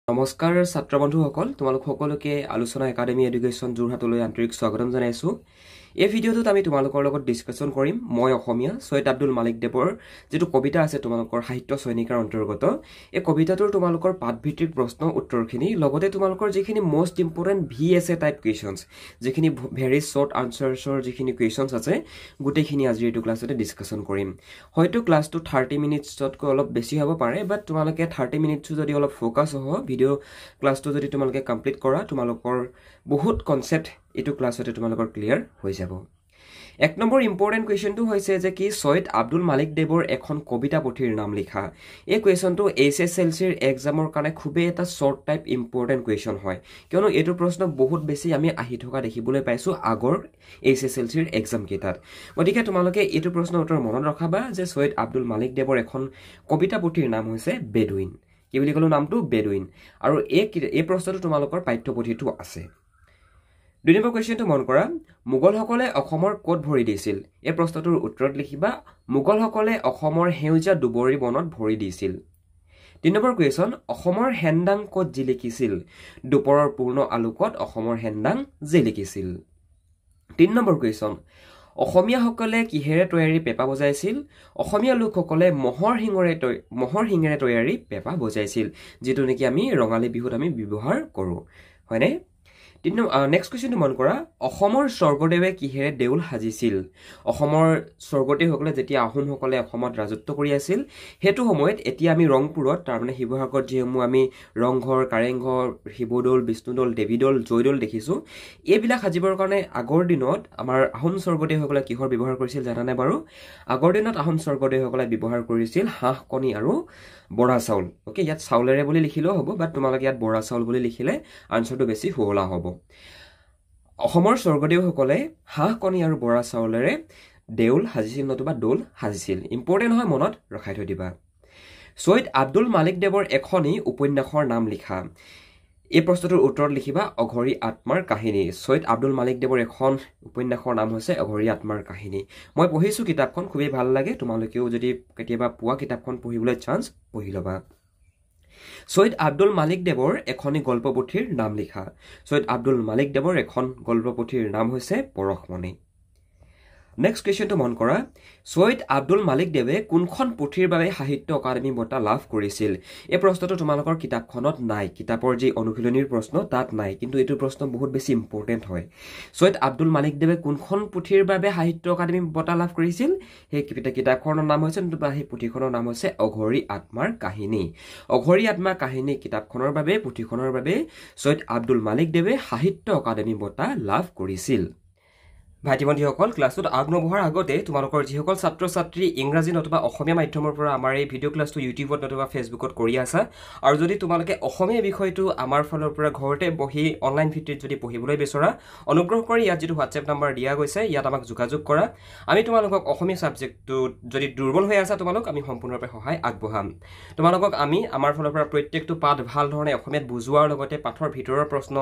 নমস্কাৰ ছাত্ৰ বন্ধুসকল তোমালোক সকলোকে আলোচনা একাডেমী এডুকেশ্যন যোৰহাটলৈ আন্তৰিক স্বাগতম জনাইছো এই ভিডিঅ'টোত আমি তোমালোকৰ লগত ডিসকাশন কৰিম মই অসমীয়া সৈয়দ আব্দুল মালিক দেৱৰ যেটো কবিতা আছে তোমালোকৰ সাহিত্য সৈনিকাৰ অন্তৰ্গত এই কবিতাটোৰ তোমালোকৰ পাঠভিত্তিক প্ৰশ্ন উত্তৰখিনি লগতে তোমালোকৰ যিখিনি মোস্ট ইম্পৰ্টেন্ট ভিএসএ টাইপ কোৱেশ্চনছ যিখিনি ভেৰি শৰ্ট আনসাৰছৰ যিখিনি কোৱেশ্চনছ আছে গুটেখিনি আজি এইটো ক্লাছতে ডিসকাশন কৰিম হয়তো ক্লাছটো 30 মিনিটছতকৈ অলপ বেছি হ'ব পাৰে বাট তোমালোকে 30 মিনিটছ যদি অলপ ফোকাস হয় ভিডিও ক্লাছটো যদি তোমালোকে কমপ্লিট কৰা তোমালোকৰ বহুত কনসেপ্ট এটো ক্লাছতে তোমালোকৰ ক্লিয়াৰ হৈ যাব এক নম্বৰ ইম্পৰ্টেন্ট কোৱেশ্চনটো হৈছে যে কি সৈয়দ আব্দুল মালিক দেৱৰ এখন কবিতা পুথিৰ নাম লিখা এই কোৱেশ্চনটো এছএছএলসিৰ এক্সামৰ কাৰণে খুবে এটা শৰ্ট টাইপ ইম্পৰ্টেন্ট কোৱেশ্চন হয় কিয়নো এটো প্ৰশ্ন বহুত বেছি আমি আহি থকা দেখিবলৈ পাইছো আগৰ এছএছএলসিৰ এক্সাম কেইটাত গতিকে তোমালোকে এটো প্ৰশ্ন উত্তৰ মনত ৰাখিবা যে সৈয়দ আব্দুল মালিক দেৱৰ এখন কবিতা পুথিৰ নাম হৈছে বেদুইন কি বুলি কলো নামটো বেদুইন আৰু এই প্ৰশ্নটো তোমালোকৰ পাঠ্যপুথিটো আছে দুই নম্বৰ কোৱেশ্চনটো মন কৰা মুগলসকলে অসমৰ ক'ত ভৰি দিছিল এই প্ৰশ্নটোৰ উত্তৰত লিখিবা মুগলসকলে অসমৰ হেউজা দুবৰি বনত ভৰি দিছিল তিন নম্বৰ কোৱেশ্চন অসমৰ হেন্দাং ক'ত জিলিকিছিল দুপৰৰ পূৰ্ণ আলোকত অসমৰ হেন্দাং জিলিকিছিল তিন নম্বৰ কোৱেশ্চন অসমীয়াসকলে কিহেৰে তৈয়াৰী পেপা বজাইছিল অসমীয়া লোকসকলে মহৰ হিঙেৰে তৈয়াৰী পেপা বজাইছিল যেটো নেকি আমি ৰঙালী বিহুত আমি ব্যৱহাৰ কৰো হয়নে নেক্সট কোৱেশ্চনটো মন কৰা অসমৰ স্বৰ্গদেৱে কিহেৰে দেউল সাজিছিল অসমৰ স্বৰ্গদেৱসকলে যেতিয়া আহোমসকলে অসমত ৰাজত্ব কৰি আছিল হেতু সময়ত এতিয়া আমি ৰংপুৰত তাৰ মানে শিৱসাগৰত যেমু আমি ৰংঘৰ কাৰেংঘৰ শিৱদৌল বিষ্ণুদৌল দেৱীদৌল জয়দৌল দেখিছো এইবিলাক সাজিবৰ কাৰণে আগৰ দিনত আমাৰ আহোম স্বৰ্গদেৱসকলে কিহৰ ব্যৱহাৰ কৰিছিল জানানে বাৰু আগৰ দিনত আহোম স্বৰ্গদেৱসকলে ব্যৱহাৰ কৰিছিল হাঁহ কণী আৰু বৰা চাউল ওকে ইয়াত চাউলেৰে বুলি লিখিলেও হ'ব বাট তোমালোকে ইয়াত বৰা চাউল বুলি লিখিলে আনসাৰটো বেছি সুৱলা হ'ব অসমৰ স্বৰ্গদেৱসকলে হাঁহ কণী আৰু বৰা চাউলেৰে দেউল সাজিছিল নতুবা দৌল সাজিছিল ইম্পৰ্টেন্ট হয় মনত ৰখাই থৈ দিবা সৈয়দ আব্দুল মালিক দেৱৰ এখনি উপন্যাসৰ নাম লিখা এই প্ৰশ্নটোৰ উত্তৰত লিখিবা অঘৰী আত্মাৰ কাহিনী সৈয়দ আব্দুল মালিক দেৱৰ এখন উপন্যাসৰ নাম হৈছে অঘৰী আত্মাৰ কাহিনী মই পঢ়িছো কিতাপখন খুবেই ভাল লাগে তোমালোকেও যদি কেতিয়াবা পোৱা কিতাপখন পঢ়িবলৈ চান্স পঢ়ি লবা সৈয়দ আব্দুল মালিক দেৱৰ এখনি গল্পপুথিৰ নাম লিখা সৈয়দ আব্দুল মালিক দেৱৰ এখন গল্পপুথিৰ নাম হৈছে পৰশমণি নেক্সট কোৱেশ্চনটো মন কৰা সৈয়দ আব্দুল মালিক দেৱে কোনখন পুথিৰ বাবে সাহিত্য একাডেমী বঁটা লাভ কৰিছিল এই প্ৰশ্নটো তোমালোকৰ কিতাপখনত নাই কিতাপৰ যি অনুশীলনীৰ প্ৰশ্ন তাত নাই কিন্তু এইটো প্ৰশ্ন বহুত বেছি ইম্পৰ্টেন্ট হয় সৈয়দ আব্দুল মালিক দেৱে কোনখন পুথিৰ বাবে সাহিত্য একাডেমী বঁটা লাভ কৰিছিল সেই কিতাপখনৰ নাম হৈছে নতুবা সেই পুথিখনৰ নাম হৈছে অঘৰী আত্মাৰ কাহিনী অঘৰী আত্মাৰ কাহিনী কিতাপখনৰ বাবে পুথিখনৰ বাবে সৈয়দ আব্দুল মালিক দেৱে সাহিত্য একাডেমী বঁটা লাভ কৰিছিল ভাইটি-বন্ধুসকল ক্লাছটোত আগনবঢ়াৰ আগতে তোমালোকৰ যিসকল ছাত্ৰ ছাত্ৰী ইংৰাজী নতুবা অসমীয়া মাধ্যমৰ পৰা আমাৰ এই ভিডিও ক্লাছটো ইউটিউবত নতুবা ফেচবুকত কৰি আছা আৰু যদি তোমালোকে অসমীয়া বিষয়টো আমাৰ ফালৰ পৰা ঘৰতে বহি অনলাইন ভিত্তিত যদি পঢ়িবলৈ বিচৰা অনুগ্ৰহ কৰি ইয়াত যেটো WhatsApp নম্বৰ দিয়া গৈছে ইয়াত আমাক যোগাযোগ কৰা আমি তোমালোকক অসমীয়া সাবজেক্টটো যদি দুৰ্বল হৈ আছে তোমালোক আমি সম্পূৰ্ণৰূপে সহায় আগবঢ়াম তোমালোকক আমি আমাৰ ফালৰ পৰা প্ৰত্যেকটো পাঠ ভাল ধৰণে অসমীয়াত বুজোৱাৰ লগতে পাঠৰ ভিতৰৰ প্ৰশ্ন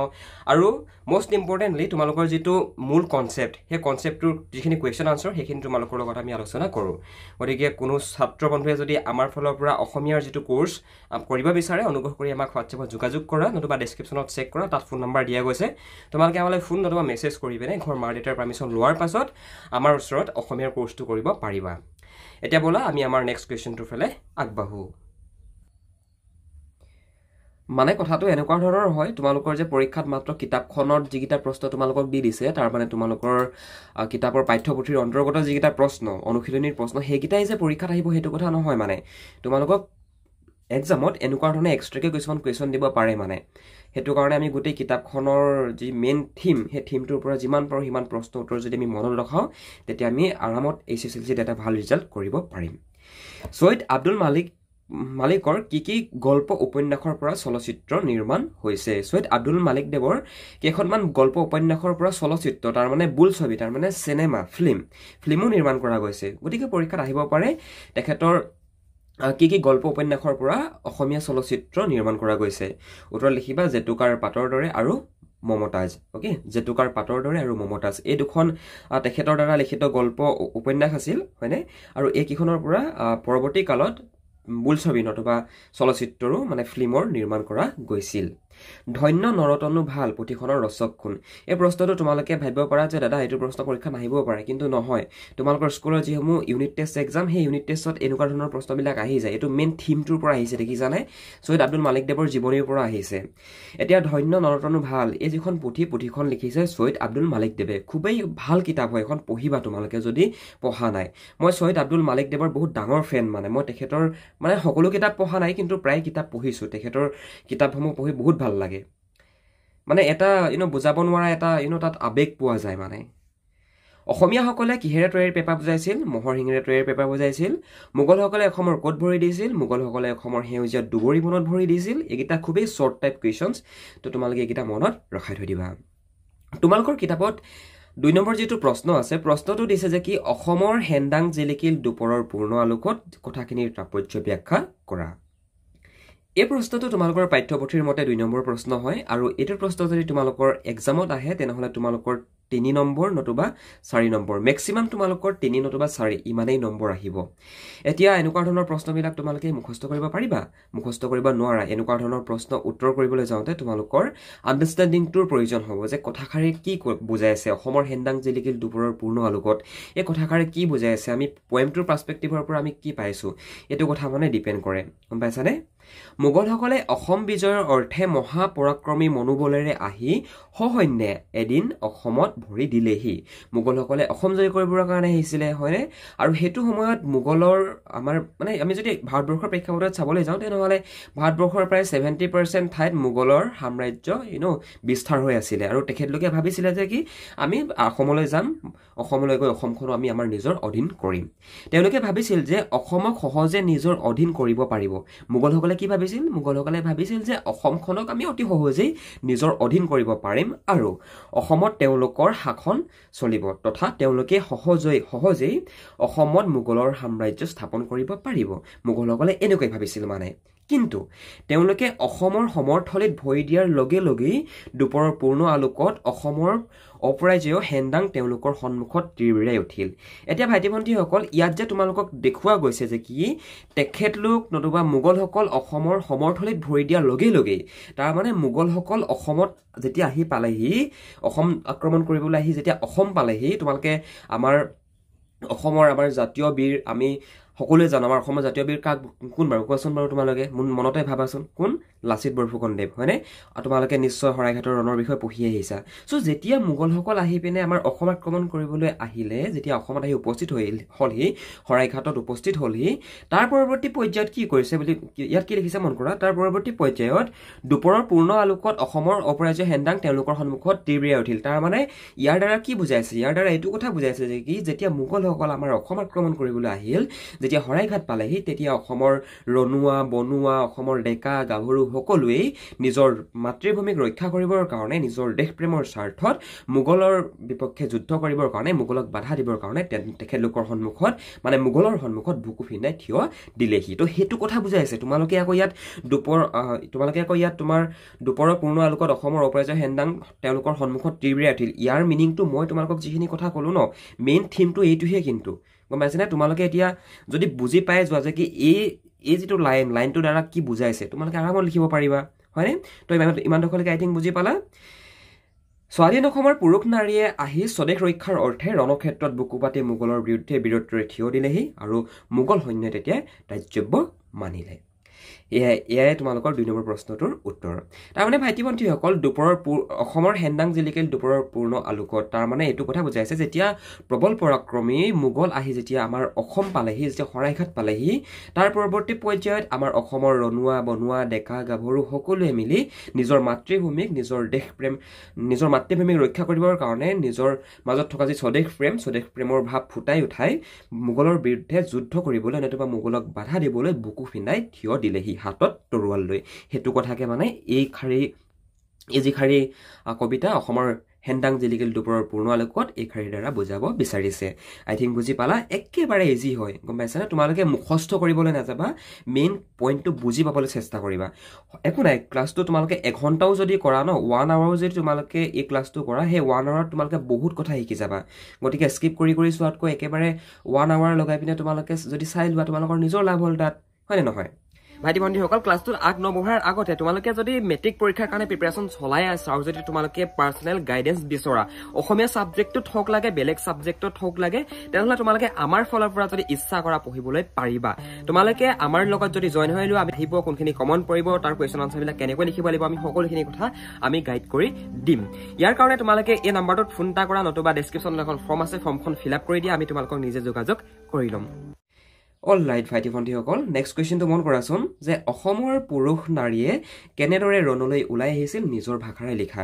আৰু মোস্ট ইম্পৰ্টেন্টলি তোমালোকৰ যেটো মূল কনসেপ্ট এই কনসেপ্টৰ যিখিনি কোৱেশ্চন আনসাৰ সেইখিনি তোমালোকৰ লগত আমি আলোচনা কৰো গতিকে কোনো ছাত্ৰ বন্ধুৱে যদি আমাৰ ফালৰ পৰা অসমীয়াৰ যেটো কোৰ্স কৰিব বিচাৰে অনুগ্ৰহ কৰি আমাক WhatsAppত যোগাযোগ কৰা নতুবা ডেসক্ৰিপচনত চেক কৰা তাত ফোন নম্বৰ দিয়া গৈছে তোমালোকে আমালৈ ফোন নতুবা মেছেজ কৰি পিনে ঘৰ মাৰ দেউতাৰ পাৰমিশন লোৱাৰ পাছত আমাৰ ওচৰত অসমীয়াৰ কোৰ্সটো কৰিব পাৰিবা এতিয়া বলা আমি আমাৰ নেক্সট কোৱেশ্চনটোৰ ফালে আগবাঢ়ো মানে কথাটো এনেকুৱা ধৰণৰ হয় তোমালোকৰ যে পৰীক্ষাত মাত্ৰ কিতাপখনত যিকিটা প্ৰশ্ন তোমালোকক দি দিছে তাৰ মানে তোমালোকৰ কিতাপৰ পাঠ্যপুথিৰ অন্তৰ্গত যিকিটা প্ৰশ্ন অনুশীলনীৰ প্ৰশ্ন হেকিটাই যে পৰীক্ষাত আহিব হেতু কথা নহয় মানে তোমালোকক এক্সামত এনেকুৱা ধৰণে এক্সট্ৰাকে কিছুমান কোৱেশ্চন দিব পাৰে মানে হেতু কাৰণে আমি গোটেই কিতাপখনৰ যি মেইন থিম হে থিমটোৰ পৰা যিমান পাৰো হিমান প্ৰশ্ন উত্তৰ যদি আমি মনত ৰাখাও তেতিয়া আমি আৰামত এছএছএলসি এটা ভাল ৰিজাল্ট কৰিব পাৰিম সৈয়দ আব্দুল মালিকৰ কি গল্প উপন্যাসৰ পৰা চলচ্চিত্ৰ নিৰ্মাণ হৈছে সৈয়দ আব্দুল মালিক দেৱৰ কেইখনমান গল্প উপন্যাসৰ পৰা চলচ্চিত্ৰ তাৰ মানে বুল ছবি তাৰ মানে সিনেমা ফিল্মো নিৰ্মাণ কৰা গৈছে গতিকে পৰীক্ষাত আহিব পাৰে তেখেতৰ কি গল্প উপন্যাসৰ পৰা অসমীয়া চলচ্চিত্ৰ নিৰ্মাণ কৰা গৈছে উত্তৰ লিখিবা জেতুকাৰ পাতৰ দৰে আৰু মমতাজ ওকে জেতুকাৰ পাতৰ দৰে আৰু মমতাজ এই দুখন তেখেতৰ দ্বাৰা লিখিত গল্প উপন্যাস আছিল হয়নে আৰু এই কিখনৰ পৰা পৰৱৰ্তী কালত বোলছবি নতুবা চলচ্চিত্ৰৰো মানে ফিল্মৰ নিৰ্মাণ কৰা গৈছিল ধন্য নৰতনু ভাল পুথিখনৰ ৰচক কোন এই প্ৰশ্নটো তোমালোকে ভাবিব পাৰা যে দাদা এইটো প্ৰশ্ন পৰীক্ষা নাহিব পাৰে কিন্তু নহয় তোমালোকৰ স্কুলৰ যিসমূহ ইউনিট টেষ্ট এক্সাম সেই ইউনিট টেষ্টত এনেকুৱা ধৰণৰ প্ৰশ্নবিলাক আহি যায় এইটো মেইন থিমটোৰ পৰা আহিছে দেখিছানে সৈয়দ আব্দুল মালিক দেৱৰ জীৱনীৰ পৰা আহিছে এতিয়া ধন্য নৰতনু ভাল এই যিখন পুথিখন লিখিছে সৈয়দ আব্দুল মালিক দেৱে খুবেই ভাল কিতাপ হয় এখন পঢ়িবা তোমালোকে যদি পঢ়া নাই মই সৈয়দ আব্দুল মালিক দেৱৰ বহুত ডাঙৰ ফেন মানে মই তেখেতৰ মানে সকলো কিতাপ পঢ়া নাই কিন্তু প্ৰায় কিতাপ পঢ়িছো তেখেতৰ কিতাপসমূহ পঢ়ি বহুত ভাল লাগে মানে এটা বুজাব নোৱাৰা এটা তাত আবেগ পোৱা যায় মানে অসমীয়াসকলে কিহেৰে তৈয়াৰী পেপা বুজাইছিল মহৰ শিঙেৰে তৈয়াৰী পেপা বুজাইছিল মোগলসকলে অসমৰ ক'ত ভৰি দিছিল মোগলসকলে অসমৰ সেউজীয়া দুবৰি বনত ভৰি দিছিল এইকেইটা খুবেই শ্বৰ্ট টাইপ কুৱেশ্যনছ তো তোমালোকে এইকেইটা মনত ৰখাই থৈ দিবা তোমালোকৰ কিতাপত 2 নম্বৰ যেটো প্ৰশ্ন আছে প্ৰশ্নটো দিছে যে কি অসমৰ হেন্দাং জিলিকিল দুপৰৰ পূৰ্ণ আলোকত কথাখিনিৰ তাৎপৰ্য ব্যাখ্যা কৰা এই প্ৰশ্নটো তোমালোকৰ পাঠ্যপুথিৰ মতে 2 নম্বৰ প্ৰশ্ন হয় আৰু এইটো প্ৰশ্ন যদি তোমালোকৰ এক্সামত আহে তেনেহলে তোমালোকৰ 3 নম্বৰ নতুবা 4 নম্বৰ ম্যাক্সিমাম তোমালোকৰ 3 নতুবা 4 ইমানেই নম্বৰ আহিব এতিয়া এনেকুৱা ধৰণৰ প্ৰশ্নবিলাক তোমালোকে মুখস্থ কৰিব পাৰিবা মুখস্থ কৰিব নোৱাৰা এনেকুৱা ধৰণৰ প্ৰশ্ন উত্তৰ কৰিবলৈ যাওঁতে তোমালোকৰ আন্ডাৰষ্টেণ্ডিংটোৰ প্ৰয়োজন হ'ব যে কথাষাৰে কি বুজাই আছে অসমৰ হেন্দাং জিলিকিল দুপৰৰ পূৰ্ণ আলোকত এই কথাষাৰে কি বুজাই আছে আমি পয়েমটোৰ পাৰ্সপেক্টিভৰ পৰা আমি কি পাইছো এটো কথা মানে ডিপেন্ড কৰে গম পাইছানে মোগলসকলে অসম বিজয়ৰ অৰ্থে মহাপৰাক্ৰমী মনোবলেৰে আহি সসৈন্যে এদিন অসমত ভৰি দিলেহি মোগলসকলে অসম জয় কৰিবৰ কাৰণে আহিছিলে হয়নে আৰু হেতু সময়ত মোগলৰ আমাৰ মানে আমি যদি ভাৰতবৰ্ষৰ প্ৰেক্ষাপটত চাবলৈ যাওঁ তেনেহলে ভাৰতবৰ্ষৰ প্ৰায় 70% ঠাইত মোগলৰ সাম্ৰাজ্য বিস্তাৰ হৈ আছিল আৰু তেখেতলোকে ভাবিছিলে যে কি আমি অসমলৈ যাম অসমলৈ গৈ অসমখন আমি আমাৰ নিজৰ অধীন কৰিম তেওঁলোকে ভাবিছিল যে অসমক সহজে নিজৰ অধীন কৰিব পাৰিব মোগলসকলে কি ভাবিছিল মোগলসকলে ভাবিছিল যে অসমখনক আমি অতি সহজেই নিজৰ অধীন কৰিব পাৰিম আৰু অসমত তেওঁলোকৰ শাসন চলিব তথা তেওঁলোকে সহজেই অসমত মোগলৰ সাম্ৰাজ্য স্থাপন কৰিব পাৰিব মোগলসকলে এনেকৈ ভাবিছিল মানে কিন্তু তেওঁলোকে অসমৰ সমৰ্থলিত ভৰি দিয়াৰ লগে লগেই দুপৰৰ পূৰ্ণ আলোকত অসমৰ অপৰাজয় হেন্দাং তেওঁলোকৰ সন্মুখত তীৰবিৰাই উঠিল এতিয়া ভাইটি ভণ্টিসকল ইয়াত যে তোমালোকক দেখুৱা গৈছে যে কি তেখেতলোক নতুবা মোগলসকল অসমৰ সমৰ্থলিত ভৰি দিয়াৰ লগে লগেই তাৰ মানে মোগলসকল অসমত যেতিয়া আহি পালেহি অসম আক্ৰমণ কৰিবলৈ আহি যেতিয়া অসম পালেহি তোমালোকে আমাৰ অসমৰ আমাৰ জাতীয় বীৰ আমি সকলোৱে জানো আমাৰ অসমৰ জাতীয় বীৰ কাক কোন বাৰু কোৱাচোন বাৰু তোমালোকে মনতে ভাবাচোন কোন লাচিত বৰফুকনদেৱ হয়নে আৰু তোমালোকে নিশ্চয় শৰাইঘাটৰ ৰণৰ বিষয়ে পঢ়ি আহিছা সো যেতিয়া মোগলসকল আহি পিনে আমাৰ অসম আক্ৰমণ কৰিবলৈ আহিলে যেতিয়া অসমত আহি উপস্থিত হলহি শৰাইঘাটত উপস্থিত হলহি তাৰ পৰৱৰ্তী পৰ্যায়ত কি কৰিছে বুলি ইয়াত কি লিখিছে মন কৰা তাৰ পৰৱৰ্তী পৰ্যায়ত দুপৰৰ পূৰ্ণ আলোকত অসমৰ অপৰাজয় হেন্দাং তেওঁলোকৰ সন্মুখত তীৰবিৰাই উঠিল তাৰ মানে ইয়াৰ দ্বাৰা কি বুজাইছে ইয়াৰ দ্বাৰা এইটো কথা বুজাইছে যে কি যেতিয়া মোগলসকল আমাৰ অসম আক্ৰমণ কৰিবলৈ আহিল যেতিয়া হৰাইঘাট পালেহি তেতিয়া অসমৰ ৰনুৱা বনুৱা অসমৰ ডেকা গাভৰু সকলোৱে নিজৰ মাতৃভূমিক ৰক্ষা কৰিবৰ কাৰণে নিজৰ দেশপ্ৰেমৰ স্বাৰ্থত মোগলৰ বিপক্ষে যুদ্ধ কৰিবৰ কাৰণে মোগলক বাধা দিবৰ কাৰণে তেখেতলোকৰ সন্মুখত মানে মোগলৰ সন্মুখত বুকু ফিন্দাই থিয় দিলেহি তো হেতু কথা বুজাইছে তোমালোকে আকৌ ইয়াত তোমাৰ দুপৰৰ পূৰ্ণ আলোকত অসমৰ অপৰাজয় হেন্দাং তেওঁলোকৰ সন্মুখত তীৰবিৰাই উঠিল ইয়াৰ মিনিংটো মই তোমালোকক যিখিনি কথা ক'লো ন মেইন থিমটো এইটোহে কিন্তু গম পাইছেনে তোমালোকে এতিয়া যদি বুজি পাই যোৱা যে কি এই যিটো লাইনটোৰ দ্বাৰা কি বুজাইছে তোমালোকে আৰামত লিখিব পাৰিবা হয়নে তো ইমান দখলকে আই থিংক বুজি পালা স্বাধীন অসমৰ পুৰুষ নাৰীয়ে আহি স্বদেশ ৰক্ষাৰ অৰ্থে ৰণক্ষেত্ৰত বুকু পাতি মোগলৰ বিৰুদ্ধে বীৰত্বৰে থিয় দিলেহি আৰু মোগল সৈন্যই তেতিয়া ৰাজ্যব্য মানিলে এয়াই তোমালোকৰ 2 নম্বৰ প্ৰশ্নটোৰ উত্তৰ তাৰ মানে ভাইটি ভণ্টিসকল দুপৰৰ অসমৰ হেন্দাং জিলিকিল দুপৰৰ পূৰ্ণ আলোকত তাৰ মানে এইটো কথা বুজাইছে যেতিয়া প্ৰবল পৰাক্ৰমী মোগল আহি যেতিয়া আমাৰ অসম পালেহি যেতিয়া শৰাইঘাট পালেহি তাৰ পৰৱৰ্তী পৰ্যায়ত আমাৰ অসমৰ ৰনুৱা বনুৱা ডেকা গাভৰু সকলোৱে মিলি নিজৰ মাতৃভূমিক নিজৰ মাতৃভূমিক ৰক্ষা কৰিবৰ কাৰণে নিজৰ মাজত থকা যি স্বদেশ প্ৰেমৰ ভাৱ ফুটাই উঠাই মোগলৰ বিৰুদ্ধে যুদ্ধ কৰিবলৈ নতুবা মোগলক বাধা দিবলৈ বুকু ফিন্দাই থিয় দিলেহি হাতত তৰোৱাল লৈ হেতু কথাকে মানে এই যি খাৰী কবিতা অসমৰ হেন্দাং জিলিকিল দুপৰৰ পূৰ্ণ আলোকত এই খাৰীৰ দ্বাৰা বুজাব বিচাৰিছে আই থিংক বুজি পালা একেবাৰে ইজি হয় গম পাইছানে তোমালোকে মুখস্থ কৰিবলৈ নাযাবা মেইন পইণ্টটো বুজি পাবলৈ চেষ্টা কৰিবা একো নাই ক্লাছটো তোমালোকে 1 ঘণ্টাও যদি কৰা ন 1 আৱাৰো যদি তোমালোকে এই ক্লাছটো কৰা সেই 1 আৱাৰত তোমালোকে বহুত কথা শিকি যাবা গতিকে স্কিপ কৰি চোৱাতকৈ একেবাৰে 1 আৱাৰ লগাই পিনে তোমালোকে যদি চাই লোৱা তোমালোকৰ নিজৰ লাভ হ'ল তাত হয়নে নহয় ভাইটি ভণ্টিসকল ক্লাছটোত নবঢ়াৰ আগতে তোমালোকে যদি মেট্ৰিক পৰীক্ষাৰ কাৰণে প্ৰিপাৰেশ্যন চলাই আছা আৰু যদি তোমালোকে পাৰ্চনেল গাইডেন্স বিচৰা অসমীয়া ছাবজেক্টটোত হওক লাগে বেলেগ ছাবজেক্টত হওক লাগে তেনেহ'লে তোমালোকে আমাৰ ফালৰ পৰা যদি ইচ্ছা কৰা পঢ়িবলৈ পাৰিবা তোমালোকে আমাৰ লগত যদি জইন হৈ লোৱা আমি আহিব কোনখিনি কমন পৰিব তাৰ কুৱেশ্যন আনচাৰবিলাক কেনেকৈ লিখিব লাগিব আমি সকলোখিনি কথা আমি গাইড কৰি দিম ইয়াৰ কাৰণে তোমালোকে এই নাম্বাৰটোত ফোন এটা কৰা নতুবা ডেছক্ৰিপশ্যনত এখন ফৰ্ম আছে ফৰ্মখন ফিল আপ কৰি দিয়া আমি তোমালোকক নিজে যোগাযোগ কৰি ল'ম অল ৰাইট ভাইটি ভণ্টিসকল নেক্সট কুৱেশ্যনটো মন কৰাচোন যে অসমৰ পুৰুষ নাৰীয়ে কেনেদৰে ৰণলৈ ওলাই আহিছিল নিজৰ ভাষাৰে লিখা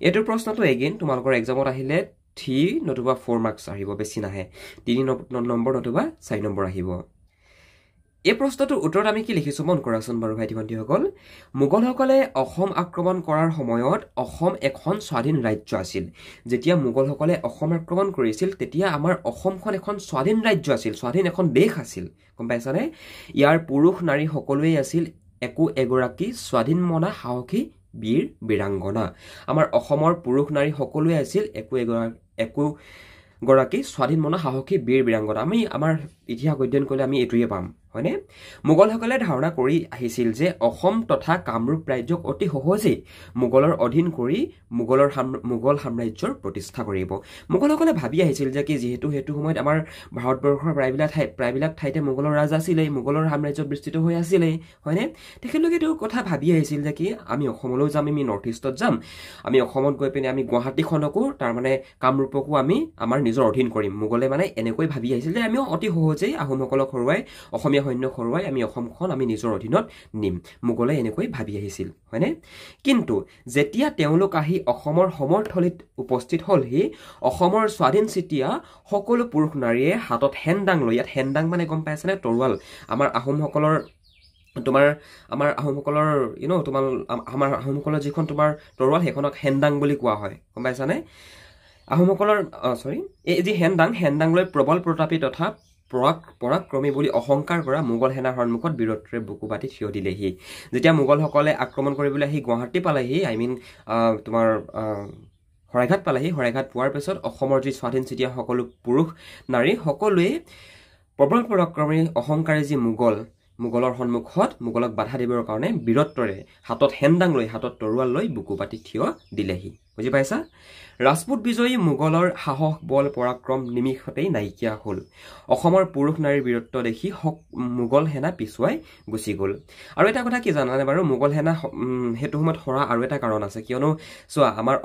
এইটো প্ৰশ্নটো এগেইন তোমালোকৰ এক্সামত আহিলে 3 নতুবা 4 মাৰ্কছ আহিব বেছি নাহে 3 নম্বৰ নতুবা 4 নম্বৰ আহিব এই প্ৰশ্নটোৰ উত্তৰত আমি কি লিখিছো মন কৰাচোন বাৰু ভাইটি ভণ্টিসকল মোগলসকলে অসম আক্ৰমণ কৰাৰ সময়ত অসম এখন স্বাধীন ৰাজ্য আছিল যেতিয়া মোগলসকলে অসম আক্ৰমণ কৰিছিল তেতিয়া আমাৰ অসমখন এখন স্বাধীন ৰাজ্য আছিল স্বাধীন এখন দেশ আছিল গম পাইছানে ইয়াৰ পুৰুষ নাৰী সকলোৱে আছিল একো এগৰাকী স্বাধীন মনা সাহসী বীৰ বীৰাংগনা আমাৰ অসমৰ পুৰুষ নাৰী সকলোৱে আছিল একো গৰাকী স্বাধীন মনা সাহসী বীৰ বীৰাংগনা আমি আমাৰ ইতিহাস অধ্যয়ন কৰিলে আমি এইটোৱে পাম হয়নে মোগলসকলে ধাৰণা কৰি আহিছিল যে অসম তথা কামৰূপ ৰাজ্যক অতি সহজেই মোগলৰ অধীন কৰি মোগল সাম্ৰাজ্যৰ প্ৰতিষ্ঠা কৰিব মোগলসকলে ভাবি আহিছিল যে কি যিহেতু হেতু সময়ত আমাৰ ভাৰতবৰ্ষৰ প্ৰায়বিলাক ঠাইতে মোগলৰ ৰাজ আছিলেই মোগলৰ সাম্ৰাজ্য বিস্তৃত হৈ আছিলেই হয়নে তেখেতলোকে এইটো কথা ভাবি আহিছিল যে কি আমি অসমলৈ যাম আমি নৰ্থ ইষ্টত যাম আমি অসমত গৈ পিনে আমি গুৱাহাটীখনকো তাৰমানে কামৰূপকো আমি আমাৰ নিজৰ অধীন কৰিম মোগলে মানে এনেকৈ ভাবি আহিছিল যে আমি অতি সহজেই আহোমসকলক হৰুৱাই অসমীয়া সৈন্য হৰুৱাই আমি অসমখন আমি নিজৰ অধীনত নিম মোগলে এনেকৈ ভাবি আহিছিল হয়নে কিন্তু যেতিয়া তেওঁলোক আহি অসমৰ সমৰথলীত উপস্থিত হ'লহি অসমৰ স্বাধীন চিতিয়া সকলো পুৰুষ নাৰীয়ে হাতত হেনদাং লৈ ইয়াত হেনদাং মানে গম পাইছানে তৰোৱাল আমাৰ আহোমসকলৰ আমাৰ আহোমসকলৰ যিখন তোমাৰ তৰোৱাল সেইখনক হেনদাং বুলি কোৱা হয় গম পাইছানে আহোমসকলৰ এই যি হেনদাং লৈ প্ৰবল প্ৰতাপী তথা পৰাক্ৰমী বুলি অহংকাৰ কৰা মোগল সেনাৰ সন্মুখত বীৰত্বৰে বুকু পাতি থিয় দিলেহি যেতিয়া মোগলসকলে আক্ৰমণ কৰিবলৈ আহি গুৱাহাটী পালেহি তোমাৰ শৰাইঘাট পালেহি শৰাইঘাট পোৱাৰ পিছত অসমৰ যি স্বাধীন চিতিয়া সকলো পুৰুষ নাৰী সকলোৱে প্ৰবল পৰাক্ৰমী অহংকাৰী যি মোগলৰ সন্মুখত মোগলক বাধা দিবৰ কাৰণে বীৰত্বৰে হাতত হেনদাং লৈ হাতত তৰোৱাল লৈ বুকু পাতি থিয় দিলেহি বুজি পাইছা ৰাজপুত বিজয়ী মোগলৰ সাহস বল পৰাক্ৰম নিমিষতেই নাইকিয়া হ'ল অসমৰ পুৰুষ নাৰীৰ বীৰত্ব দেখি মোগল সেনা পিছুৱাই গুচি গ'ল আৰু এটা কথা কি জানানে বাৰু মোগল সেনা হেতু সময়ত হৰা আৰু এটা কাৰণ আছে কিয়নো চোৱা আমাৰ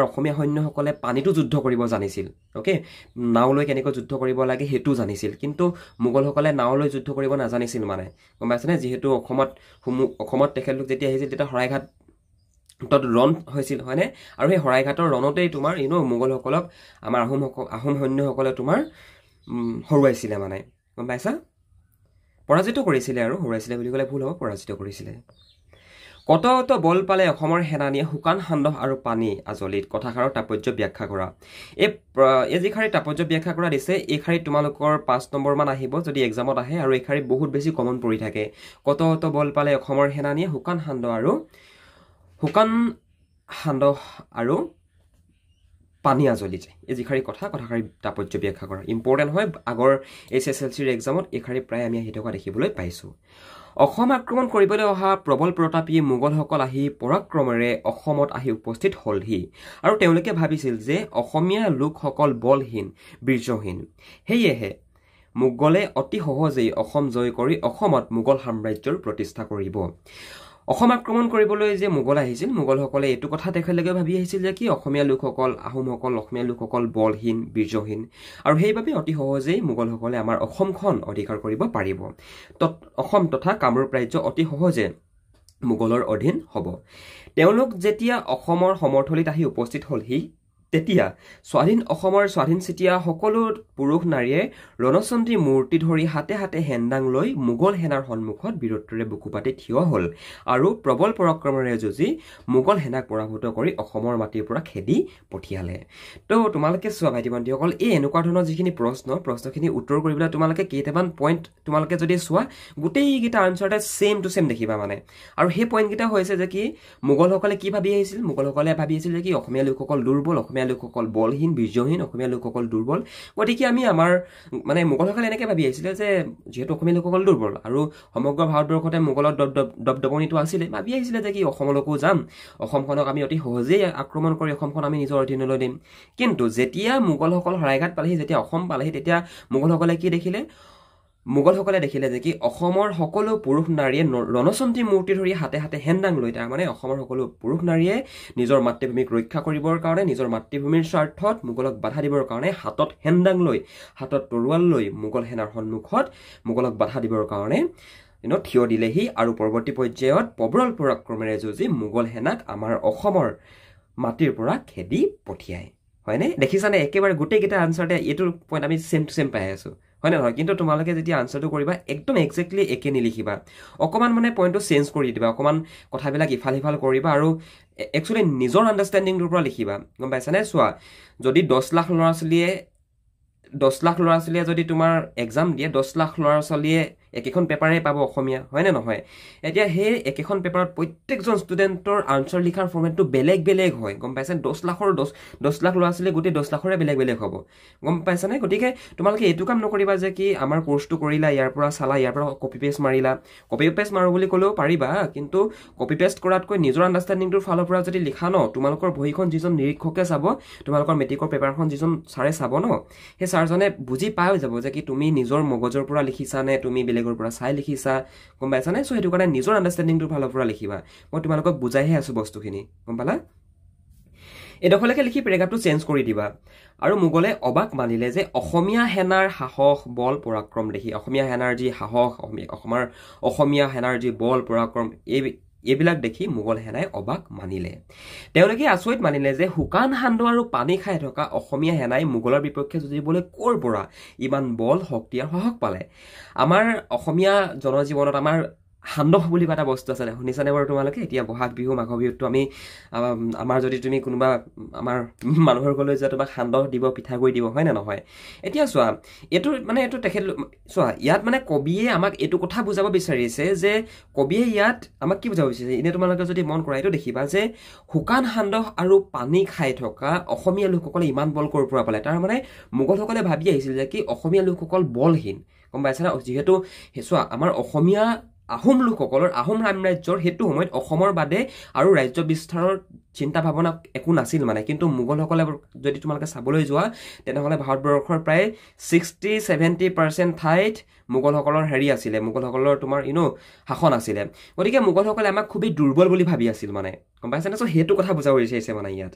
অসমীয়া সৈন্যসকলে পানীতো যুদ্ধ কৰিব জানিছিল ওকে নাওলৈ কেনেকৈ যুদ্ধ কৰিব লাগে হেতু জানিছিল কিন্তু মোগলসকলে নাওলৈ যুদ্ধ কৰিব নাজানিছিল মানে গম পাইছানে যিহেতু অসমত তেখেতলোক যেতিয়া আহিছিল তেতিয়া শৰাইঘাট ৰণ হৈছিল হয়নে আৰু সেই শৰাইঘাটৰ ৰণতেই তোমাৰ মোগলসকলক আমাৰ আহোম সৈন্যসকলে তোমাৰ হৰুৱাইছিলে মানে গম পাইছা পৰাজিত কৰিছিলে আৰু হৰুৱাইছিলে বুলি ক'লে ভুল হ'ব পৰাজিত কৰিছিলে কত বল পালে অসমৰ সেনানীয়ে শুকান সান্দহ আৰু পানী আজলিত কথাষাৰৰ তাৎপৰ্য ব্যাখ্যা কৰা এই যি শাৰী তাৎপৰ্য ব্যাখ্যা কৰা দিছে এই শাৰী তোমালোকৰ 5 নম্বৰ মান আহিব যদি এক্সামত আহে আৰু এই শাৰী বহুত বেছি কমন পৰি থাকে কত বল পালে অসমৰ সেনানীয়ে শুকান সান্দহ আৰু পানী আজলিত এই যি শাৰী কথাষাৰী তাৎপৰ্য ব্যাখ্যা কৰা ইম্পৰ্টেণ্ট হয় আগৰ SSLCৰ এক্সামত এই শাৰী প্ৰায় আমি আহি থকা দেখিবলৈ পাইছোঁ অসম আক্ৰমণ কৰিবলৈ অহা প্ৰবল প্ৰতাপী মোগলসকল আহি পৰাক্ৰমেৰে অসমত আহি উপস্থিত হ'লহি আৰু তেওঁলোকে ভাবিছিল যে অসমীয়া লোকসকল বলহীন বীৰ্যহীন সেয়েহে মোগলে অতি সহজেই অসম জয় কৰি অসমত মোগল সাম্ৰাজ্যৰ প্ৰতিষ্ঠা কৰিব অসম আক্ৰমণ কৰিবলৈ যে মোগল আহিছিল মোগলসকলে এইটো কথা তেখেতলোকে ভাবি আহিছিল যে কি অসমীয়া লোকসকল বলহীন বীৰ্যহীন আৰু সেইবাবে অতি সহজেই মোগলসকলে আমাৰ অসমখন অধিকাৰ কৰিব পাৰিব অসম তথা কামৰূপ ৰাজ্য অতি সহজে মোগলৰ অধীন হ'ব তেওঁলোক যেতিয়া অসমৰ সমৰথলীত আহি উপস্থিত হ'লহি তেতিয়া অসমৰ স্বাধীন চিতিয়া সকলো পুৰুষ নাৰীয়ে ৰণচণ্ডী মূৰ্তি ধৰি হাতে হাতে হেনদাং লৈ মোগল সেনাৰ সন্মুখত বীৰত্বৰে বুকু পাতি থিয় হ'ল আৰু প্ৰবল পৰাক্ৰমেৰে যুঁজি মোগল সেনাক পৰাভূত কৰি অসমৰ মাটিৰ পৰা খেদি পঠিয়ালে তো তোমালোকে চোৱা ভাইটি ভণ্টিসকল এই এনেকুৱা ধৰণৰ যিখিনি প্ৰশ্নখিনি উত্তৰ কৰিবলৈ তোমালোকে কেইটামান পইণ্ট তোমালোকে যদি চোৱা গোটেইকেইটা আনচাৰতে ছেম টু ছেম দেখিবা মানে আৰু সেই পইণ্টকেইটা হৈছে যে কি মোগলসকলে কি ভাবি আহিছিল মোগলসকলে ভাবি আহিছিল যে কি অসমীয়া লোকসকল দুৰ্বল অসমীয়া অসমীয়া লোকসকল বলহীন বীৰ্যহীন অসমীয়া লোকসকল দুৰ্বল গতিকে আমি আমাৰ মানে মোগলসকলে এনেকৈ ভাবি আহিছিলে যে যিহেতু অসমীয়া লোকসকল দুৰ্বল আৰু সমগ্ৰ ভাৰতবৰ্ষতে মোগলৰ দপদপনিটো আছিলে ভাবি আহিছিলে যে কি অসমলৈকো যাম অসমখনক আমি অতি সহজেই আক্ৰমণ কৰি অসমখন আমি নিজৰ অধীনলৈ দিম কিন্তু যেতিয়া মোগলসকল শৰাইঘাট পালেহি যেতিয়া অসম পালেহি তেতিয়া মোগলসকলে কি দেখিলে মোগলসকলে দেখিলে যে কি অসমৰ সকলো পুৰুষ নাৰীয়ে ৰণচণ্ডী মূৰ্তি ধৰি হাতে হাতে হেন্দাং লৈ তাৰমানে অসমৰ সকলো পুৰুষ নাৰীয়ে নিজৰ মাতৃভূমিক ৰক্ষা কৰিবৰ কাৰণে নিজৰ মাতৃভূমিৰ স্বাৰ্থত মোগলক বাধা দিবৰ কাৰণে হাতত হেন্দাং লৈ হাতত তৰোৱাল লৈ মোগল সেনাৰ সন্মুখত মোগলক বাধা দিবৰ কাৰণে থিয় দিলেহি আৰু পৰৱৰ্তী পৰ্যায়ত প্ৰবল পৰাক্ৰমেৰে যুঁজি মোগল সেনাক আমাৰ অসমৰ মাটিৰ পৰা খেদি পঠিয়ায় হয়নে দেখিছানে একেবাৰে গোটেইকেইটা আনচাৰতে এইটো পইণ্ট আমি ছেম টু ছেম পাই আছো হয় নে নহয় কিন্তু তোমালোকে যেতিয়া আনচাৰটো কৰিবা একদম একজেক্টলি একে নিলিখিবা অকণমান মানে পইণ্টটো চেঞ্জ কৰি দিবা অকণমান কথাবিলাক ইফাল সিফাল কৰিবা আৰু একচুৱেলি নিজৰ আণ্ডাৰষ্টেণ্ডিংটোৰ পৰা লিখিবা গম পাইছানে চোৱা যদি 10 লাখ ল'ৰা ছোৱালীয়ে যদি তোমাৰ এক্সাম দিয়ে 10 লাখ ল'ৰা ছোৱালীয়ে একেখন পেপাৰে পাব অসমীয়া হয়নে নহয় এতিয়া সেই একেখন পেপাৰত প্ৰত্যেকজন ষ্টুডেণ্টৰ আনচাৰ লিখাৰ ফৰ্মেটটো বেলেগ বেলেগ হয় গম পাইছানে 10 লাখ ল'ৰা ছোৱালী গোটেই 10 লাখৰে বেলেগ বেলেগ হ'ব গম পাইছানে গতিকে তোমালোকে এইটো কাম নকৰিবা যে কি আমাৰ কোৰ্চটো কৰিলা ইয়াৰ পৰা চালা ইয়াৰ পৰা কপি পেষ্ট মাৰিলা কপি পেষ্ট মাৰো বুলি ক'লেও পাৰিবা কিন্তু কপি পেষ্ট কৰাতকৈ নিজৰ আণ্ডাৰষ্টেণ্ডিংটোৰ ফালৰ পৰা যদি লিখা ন তোমালোকৰ বহিখন যিজন নিৰীক্ষকে চাব তোমালোকৰ মেট্ৰিকৰ পেপাৰখন যিজন ছাৰে চাব ন সেই ছাৰজনে বুজি পাই যাব যে কি তুমি নিজৰ মগজৰ পৰা লিখিছা নে তুমি বেলেগৰ পৰা চাই লিখিছা গম পাইছানে সো সেইটো কাৰণে নিজৰ আণ্ডাৰষ্টেণ্ডিংটোৰ ফালৰ পৰা লিখিবা মই তোমালোকক বুজাইহে আছো বস্তুখিনি গম পালা এডোখৰলৈকে লিখি পেৰেগ্ৰাফটো চেঞ্জ কৰি দিবা আৰু মোগলে অবাক মানিলে যে অসমীয়া সেনাৰ সাহস বল পৰাক্ৰম দেখি অসমীয়া সেনাৰ যি সাহস অসমীয়া সেনাৰ যি বল পৰাক্ৰম এইবিলাক দেখি মোগল সেনাই অবাক মানিলে তেওঁলোকে আচৰিত মানিলে যে শুকান সান্দহ আৰু পানী খাই থকা অসমীয়া সেনাই মোগলৰ বিপক্ষে যুঁজিবলৈ ক'ৰ পৰা ইমান বল শক্তি আৰু সাহস পালে আমাৰ অসমীয়া জনজীৱনত আমাৰ সান্দহ বুলি এটা বস্তু আছে শুনিছানে বাৰু তোমালোকে এতিয়া বহাগ বিহু মাঘ বিহুটো আমি আমাৰ যদি তুমি কোনোবা আমাৰ মানুহৰ ঘৰলৈ যোৱা তোমাক সান্দহ দিব পিঠাগুড়ি দিব হয় নে নহয় এতিয়া চোৱা এইটো তেখেত চোৱা ইয়াত মানে কবিয়ে আমাক এইটো কথা বুজাব বিচাৰিছে যে কবিয়ে ইয়াত আমাক কি বুজাব বিচাৰিছে এনে তোমালোকে যদি মন কৰা এইটো দেখিবা যে শুকান সান্দহ আৰু পানী খাই থকা অসমীয়া লোকসকলে ইমান বল ক'ৰ পৰা পালে তাৰ মানে মোগলসকলে ভাবি আহিছিল যে কি অসমীয়া লোকসকল বলহীন গম পাইছানে যিহেতু চোৱা আমাৰ অসমীয়া আহোম লোকসকলৰ আহোম সাম্ৰাজ্যৰ সেইটো সময়ত অসমৰ বাদে আৰু ৰাজ্য বিস্তাৰৰ চিন্তা ভাৱনা একো নাছিল মানে কিন্তু মোগলসকলে যদি তোমালোকে চাবলৈ যোৱা তেনেহ'লে ভাৰতবৰ্ষৰ প্ৰায় 60-70% ঠাইত মোগলসকলৰ আছিলে মোগলসকলৰ তোমাৰ শাসন আছিলে গতিকে মোগলসকলে আমাক খুবেই দুৰ্বল বুলি ভাবি আছিল মানে গম পাইছানে সো সেইটো কথা বুজাব বিচাৰিছে মানে ইয়াত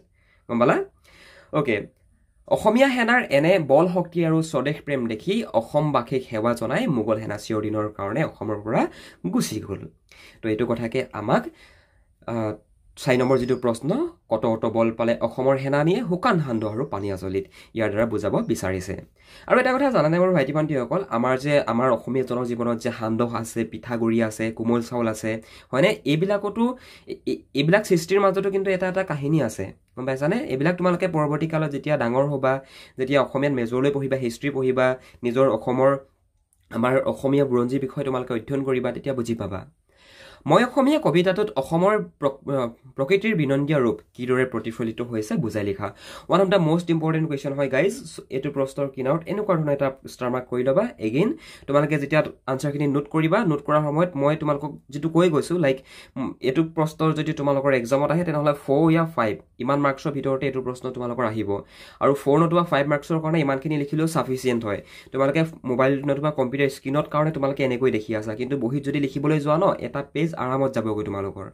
গম পালা অ'কে অসমীয়া সেনাৰ এনে বল শক্তি আৰু স্বদেশ প্ৰেম দেখি অসমবাসীক সেৱা জনাই মোগল সেনা চিৰদিনৰ কাৰণে অসমৰ পৰা গুচি গ'ল তো এইটো কথাকে আমাক 4 নম্বৰ যিটো প্ৰশ্ন কত বল পালে অসমৰ সেনানীয়ে শুকান সান্দহ আৰু পানী আজলিত ইয়াৰ দ্বাৰা বুজাব বিচাৰিছে আৰু এটা কথা জানানে বাৰু ভাইটি ভণ্টিসকল আমাৰ অসমীয়া জনজীৱনত যে সান্দহ আছে পিঠাগুড়ি আছে কোমল চাউল আছে হয়নে এইবিলাক সৃষ্টিৰ মাজতো কিন্তু এটা কাহিনী আছে গম পাইছানে এইবিলাক তোমালোকে পৰৱৰ্তী কালত যেতিয়া ডাঙৰ হ'বা যেতিয়া অসমীয়াত মেজৰলৈ পঢ়িবা হিষ্ট্ৰী পঢ়িবা নিজৰ আমাৰ অসমীয়া বুৰঞ্জীৰ বিষয়ে তোমালোকে অধ্যয়ন কৰিবা তেতিয়া বুজি পাবা মই অসমীয়া কবিতাটোত অসমৰ প্ৰকৃতিৰ বিনন্দীয় ৰূপ কিদৰে প্ৰতিফলিত হৈছে বুজাই লিখা one of the most important question হয় গাইজ এইটো প্ৰশ্নৰ কিনাৰত এনেকুৱা ধৰণৰ এটা ষ্টাৰ মাৰ্ক কৰি ল'বা এগেইন তোমালোকে যেতিয়া আনচাৰখিনি নোট কৰিবা নোট কৰাৰ সময়ত মই তোমালোকক যিটো কৈ গৈছোঁ লাইক এইটো প্ৰশ্ন যদি তোমালোকৰ এক্সামত আহে তেনেহ'লে 4 या 5 ইমান মাৰ্কছৰ ভিতৰতে এইটো প্ৰশ্ন তোমালোকৰ আহিব আৰু 4 নতুবা 5 মাৰ্কছৰ কাৰণে ইমানখিনি লিখিলেও ছাফিচিয়েণ্ট হয় তোমালোকে মোবাইল নতুবা কম্পিউটাৰ স্ক্ৰীনত কাৰণে তোমালোকে এনেকৈ দেখি আছা কিন্তু বহীত যদি লিখিবলৈ যোৱা ন এটা পেজ আৰামত যাবগৈ তোমালোকৰ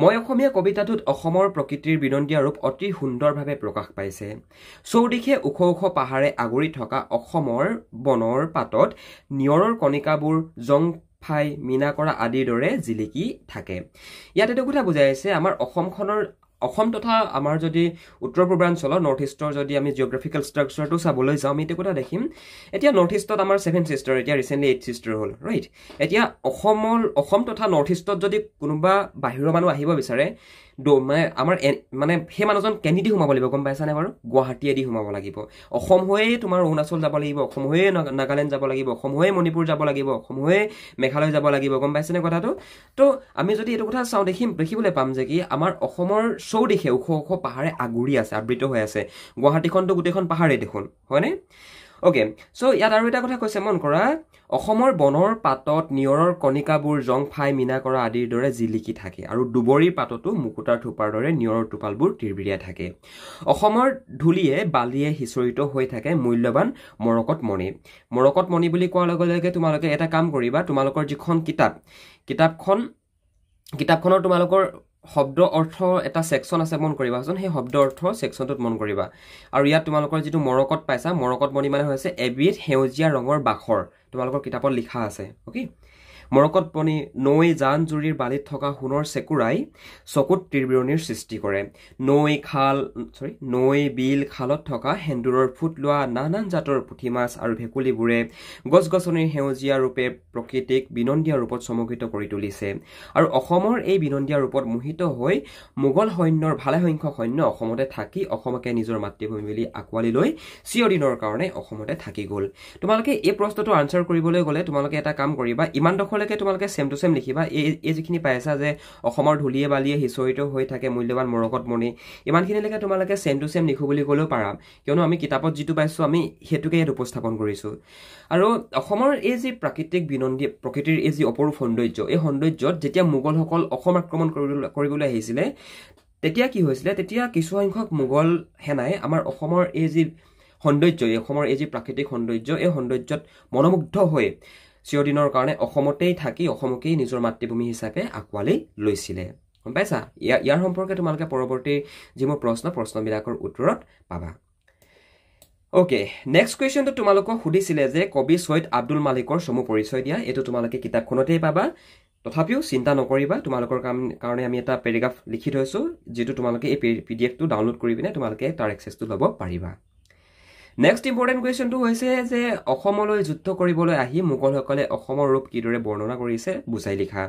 মই অসমীয়া কবিতাটোত অসমৰ প্ৰকৃতিৰ বিনন্দীয় ৰূপ অতি সুন্দৰভাৱে প্ৰকাশ পাইছে চৌদিশে ওখ ওখ পাহাৰে আগুৰি থকা অসমৰ বনৰ পাতত নিয়ৰৰ কণিকাবোৰ জংফাই মিনা কৰা আদিৰ দৰে জিলিকি থাকে ইয়াত এইটো কথা বুজাইছে আমাৰ অসম তথা আমাৰ যদি উত্তৰ পূৰ্বাঞ্চলৰ নৰ্থ ইষ্টৰ যদি আমি জিঅ'গ্ৰাফিকেল ষ্ট্ৰাকচাৰটো চাবলৈ যাওঁ আমি এইটো কথা দেখিম এতিয়া নৰ্থ ইষ্টত আমাৰ 7 সিষ্টাৰ এতিয়া ৰিচেণ্টলি 8 সিষ্টাৰ হ'ল ৰাইট এতিয়া অসম তথা নৰ্থ ইষ্টত যদি কোনোবা বাহিৰৰ মানুহ আহিব বিচাৰে আমাৰ মানে সেই মানুহজন কেনেদি সোমাব লাগিব গম পাইছানে বাৰু গুৱাহাটীয়েদি সোমাব লাগিব অসম হৈয়ে তোমাৰ অৰুণাচল যাব লাগিব অসম হৈয়ে নাগালেণ্ড যাব লাগিব অসম হৈয়ে মণিপুৰ যাব লাগিব অসম হৈয়ে মেঘালয় যাব লাগিব গম পাইছেনে কথাটো তো আমি যদি এইটো কথা চাওঁ দেখিবলৈ পাম যে কি আমাৰ অসমৰ চৌদিশে ওখ ওখ পাহাৰে আগুৰি আছে আবৃত হৈ আছে গুৱাহাটীখনটো গোটেইখন পাহাৰেই দেখোন হয়নে ওকে সো ইয়াত আৰু এটা কথা কৈছে মন কৰা অসমৰ বনৰ পাতত নিয়ৰৰ কণিকাবোৰ জং ফাই মিনা কৰা আদিৰ দৰে জিলিকি থাকে আৰু দুবৰীৰ পাততো মুকুতাৰ থোপাৰ দৰে নিয়ৰৰ টোপালবোৰ তিৰবিৰিয়াই থাকে অসমৰ ধূলিয়ে বালিয়ে হিচৰিত হৈ থাকে মূল্যৱান মৰকত মণি বুলি কোৱাৰ লগে লগে তোমালোকে এটা কাম কৰিবা তোমালোকৰ যিখন কিতাপখনৰ তোমালোকৰ শব্দ অৰ্থ এটা সেকশন আছে মন কৰিবাচোন সেই শব্দ অৰ্থ সেকশনটোত মন কৰিবা আৰু ইয়াত তোমালোকৰ যেটো মৰকত পাইছা মৰকত মণি মানে হৈছে এবিধ হেউজিয়া ৰঙৰ বাখৰ তোমালোকৰ কিতাপত লিখা আছে ওকে মৰকত মণি নৈ জান জুৰিৰ বালিত থকা সোণৰ চেকুৰাই চকুত তিৰবিৰণিৰ সৃষ্টি কৰে নৈ বিল খালত থকা হেন্দুৰৰ ফুট লোৱা নানান জাতৰ পুঠি মাছ আৰু ভেকুলিবোৰে গছ-গছনিৰ হেউজিয়া ৰূপে প্ৰকৃতিক বিনন্দীয়া ৰূপত চমকিত কৰি তুলিছে আৰু অসমৰ এই বিনন্দীয়া ৰূপত মোহিত হৈ মোগল সৈন্যৰ ভালে সংখ্যক সৈন্য অসমতে থাকি অসমকে নিজৰ মাতৃভূমি বুলি আকোৱালি লৈ চিৰদিনৰ কাৰণে অসমতে থাকি গ'ল তোমালোকে এই প্ৰশ্নটো আনসাৰ কৰিবলৈ গ'লে তোমালোকে এটা কাম কৰিবা ইমান লৈকে তোমালোকে সেম টু সেম লিখিবা এই যিখিনি পাইছা যে অসমৰ ধুলিয়ে বালিয়ে হিচৰিত হৈ থাকে মূল্যৱান মৰকত মণি ইমানখিনিলৈকে তোমালোকে সেম টু সেম লিখো বুলি ক'লেও পাৰা কিয়নো আমি কিতাপত যিটো পাইছো আমি হেতুকে ইয়াত উপস্থাপন কৰিছো আৰু অসমৰ এই যি প্ৰাকৃতিক বিনন্দী প্ৰকৃতিৰ এই যি অপৰূপ সৌন্দৰ্য এই সৌন্দৰ্যত যেতিয়া মোগলসকল অসম আক্ৰমণ কৰিবলৈ আহিছিলে তেতিয়া কি হৈছিলে তেতিয়া কিছু সংখ্যক মোগল সেনাই আমাৰ অসমৰ এই যি সৌন্দৰ্য অসমৰ এই যি প্ৰাকৃতিক সৌন্দৰ্য এই সৌন্দৰ্যত মনোমুগ্ধ হৈ চিৰদিনৰ কাৰণে অসমতেই থাকি অসমকেই নিজৰ মাতৃভূমি হিচাপে আকোৱালি লৈছিলে গম পাইছা ইয়াৰ সম্পৰ্কে তোমালোকে পৰৱৰ্তী যি মোৰ প্ৰশ্নবিলাকৰ উত্তৰত পাবা ওকে নেক্সট কোৱেশ্চনটো তোমালোকক সুধিছিলে যে কবি সৈয়দ আব্দুল মালিকৰ চমু পৰিচয় দিয়া এটো তোমালোকে কিতাপখনতেই পাবা তথাপিও চিন্তা নকৰিবা তোমালোকৰ কাৰণে আমি এটা পেৰাগ্ৰাফ লিখি থৈছো যেটো তোমালোকে এই পিডিএফটো ডাউনলোড কৰি পিনে তোমালোকে তাৰ এক্সেছটো ল'ব পাৰিবা নেক্সট ইম্পৰ্টেন্ট কোৱেশ্চনটো হৈছে যে অসমলৈ যুদ্ধ কৰিবলৈ আহি মোগলসকলে অসমৰ ৰূপ কিদৰে বৰ্ণনা কৰিছে বুজাই লিখা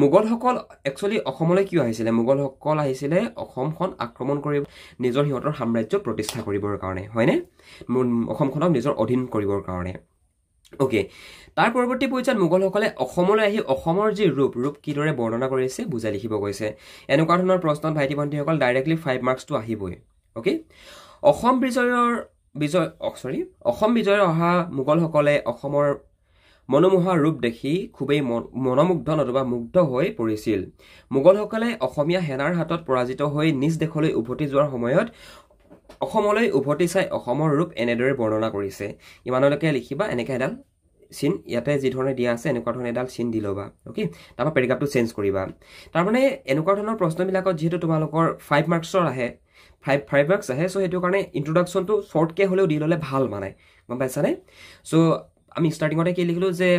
মোগলসকল একচুয়ালি অসমলৈ কিয় আহিছিলে মোগলসকল আহিছিলে অসমখন আক্ৰমণ কৰি নিজৰ হিহঁতৰ সাম্ৰাজ্য প্ৰতিষ্ঠা কৰিবৰ কাৰণে হয়নে অসমখনক নিজৰ অধীন কৰিবৰ কাৰণে ওকে তাৰ পৰৱৰ্তী পৰ্যায়ত মোগলসকলে অসমলৈ আহি অসমৰ যি ৰূপ কিদৰে বৰ্ণনা কৰিছে বুজাই লিখিব গৈছে এনেকুৱা ধৰণৰ প্ৰশ্নত ভাইটি ভণ্টিসকল ডাইৰেক্টলি 5 মাৰ্কসটো আহিবই ওকে অসম বিজয়ৰ অহা মোগলসকলে অসমৰ মনোমোহা ৰূপ দেখি খুবেই মনোমুগ্ধ নতুবা মুগ্ধ হৈ পৰিছিল মোগলসকলে অসমীয়া সেনাৰ হাতত পৰাজিত হৈ নিজ দেশলৈ উভতি যোৱাৰ সময়ত অসমলৈ উভতি চাই অসমৰ ৰূপ এনেদৰে বৰ্ণনা কৰিছে ইমানলৈকে লিখিবা এনেকৈ এডাল চিন ইয়াতে যি ধৰণে দিয়া আছে এনেকুৱা ধৰণে এডাল চিন দি ল'বা ওকে তাৰপৰা পেৰাগ্ৰাফটো চেঞ্জ কৰিবা তাৰমানে এনেকুৱা ধৰণৰ প্ৰশ্নবিলাকত যেহেতু তোমালোকৰ 5 মাৰ্কছৰ আহে 5 মাৰ্কছ আহে সো হেতু কাৰণে ইন্ট্ৰোডাকশনটো শৰ্টকে হলেও দি ললে ভাল মানে গম পাইছানে সো আমি ষ্টাৰ্টিংতে কি লিখিলো যে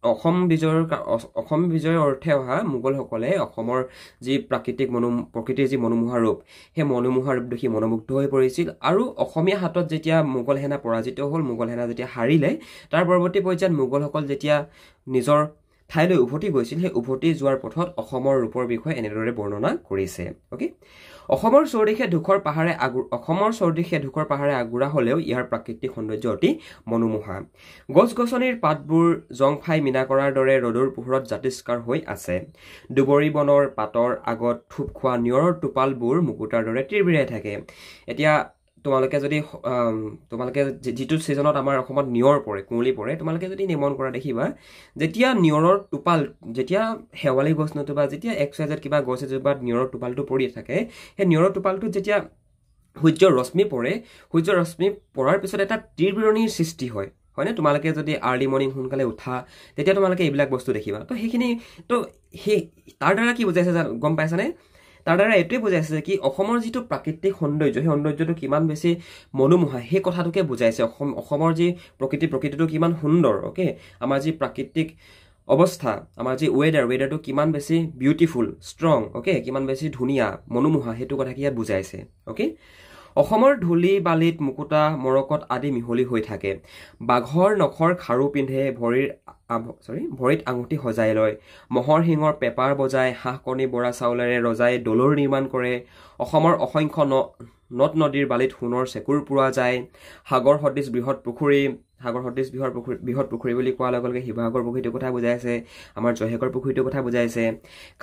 অসম বিজয়ৰ অৰ্থে অহা মোগলসকলে অসমৰ যি প্ৰকৃতিৰ যি মনোমোহা ৰূপ সেই মনোমোহা ৰূপ দেখি মনোমুগ্ধ হৈ পৰিছিল আৰু অসমীয়া হাতত যেতিয়া মোগল সেনা পৰাজিত হ'ল মোগল সেনা যেতিয়া হাৰিলে তাৰ পৰৱৰ্তী পৰ্যায়ত মোগলসকল যেতিয়া নিজৰ ঠাইলৈ উভতি গৈছিল সেই উভতি যোৱাৰ পথত অসমৰ ৰূপৰ বিষয়ে এনেদৰে বৰ্ণনা কৰিছে ওকে অসমৰ চৌদিশে ধুখৰ পাহাৰে আগুৰা হলেও ইয়াৰ প্ৰাকৃতিক সৌন্দৰ্য অতি মনোমোহা গছ-গছনিৰ পাতবোৰ জং ফাই মিনা কৰাৰ দৰে ৰ'দৰ পোহৰত জাতিষ্কাৰ হৈ আছে দুবৰি বনৰ পাতৰ আগত থুপ খোৱা নিয়ৰৰ টোপালবোৰ মুকুতাৰ দৰে তিৰবিৰাই থাকে এতিয়া তোমালোকে যিটো সিজনত আমাৰ অসমত নিয়ৰ পৰে কুঁৱলী পৰে তোমালোকে যদি নিমন কৰা দেখিবা যেতিয়া নিয়ৰৰ টোপাল যেতিয়া হেৱালি গছ নতুবা যেতিয়া XYZ কিবা গছ এজোপাত নিয়ৰৰ টোপালটো পৰি থাকে সেই নিয়ৰৰ টোপালটো যেতিয়া সূৰ্যৰ ৰশ্মি পৰাৰ পিছত এটা তিৰবিৰণিৰ সৃষ্টি হয় হয়নে তোমালোকে যদি আৰ্লি মৰ্নিং সোনকালে উঠা তেতিয়া তোমালোকে এইবিলাক বস্তু দেখিবা তো সেইখিনি তো তাৰ দ্বাৰা কি বুজাইছে গম পাইছানে তাৰ দ্বাৰা এটোই বুজাইছে যে কি অসমৰ যিটো প্ৰাকৃতিক সৌন্দৰ্য সেই সৌন্দৰ্যটো কিমান বেছি মনোমোহা সেই কথাটোকে বুজাইছে অসমৰ যি প্ৰকৃতিটো কিমান সুন্দৰ ওকে আমাৰ যি প্ৰাকৃতিক অৱস্থা আমাৰ যি ওয়েডাৰটো কিমান বেছি বিউটিফুল ষ্ট্ৰং ওকে কিমান বেছি ধুনিয়া মনোমোহা হেতু কথা কি ইয়াত বুজাইছে ওকে অসমৰ ধুলি বালিত মুকুতা মৰকত আদি মিহলি হৈ থাকে বাঘৰ নখৰ খাৰু পিন্ধে ভৰিত আঙুঠি সজাই লয় মহৰ শিঙৰ পেপাৰ বজাই হাঁহ কণী বৰা চাউলেৰে ৰজাই দলৰ নিৰ্মাণ কৰে অসমৰ অসংখ্য নদ নদীৰ বালিত সোণৰ চেকুৰ পোৱা যায় সাগৰ সদৃশ বৃহৎ পুখুৰী সাগৰ সদৃশ বৃহৎ পুখুৰী বুলি কোৱাৰ লগে লগে শিৱসাগৰ পুখুৰীটোৰ কথা বুজাইছে, আমাৰ জয়সাগৰ পুখুৰীটোৰ কথা বুজাইছে।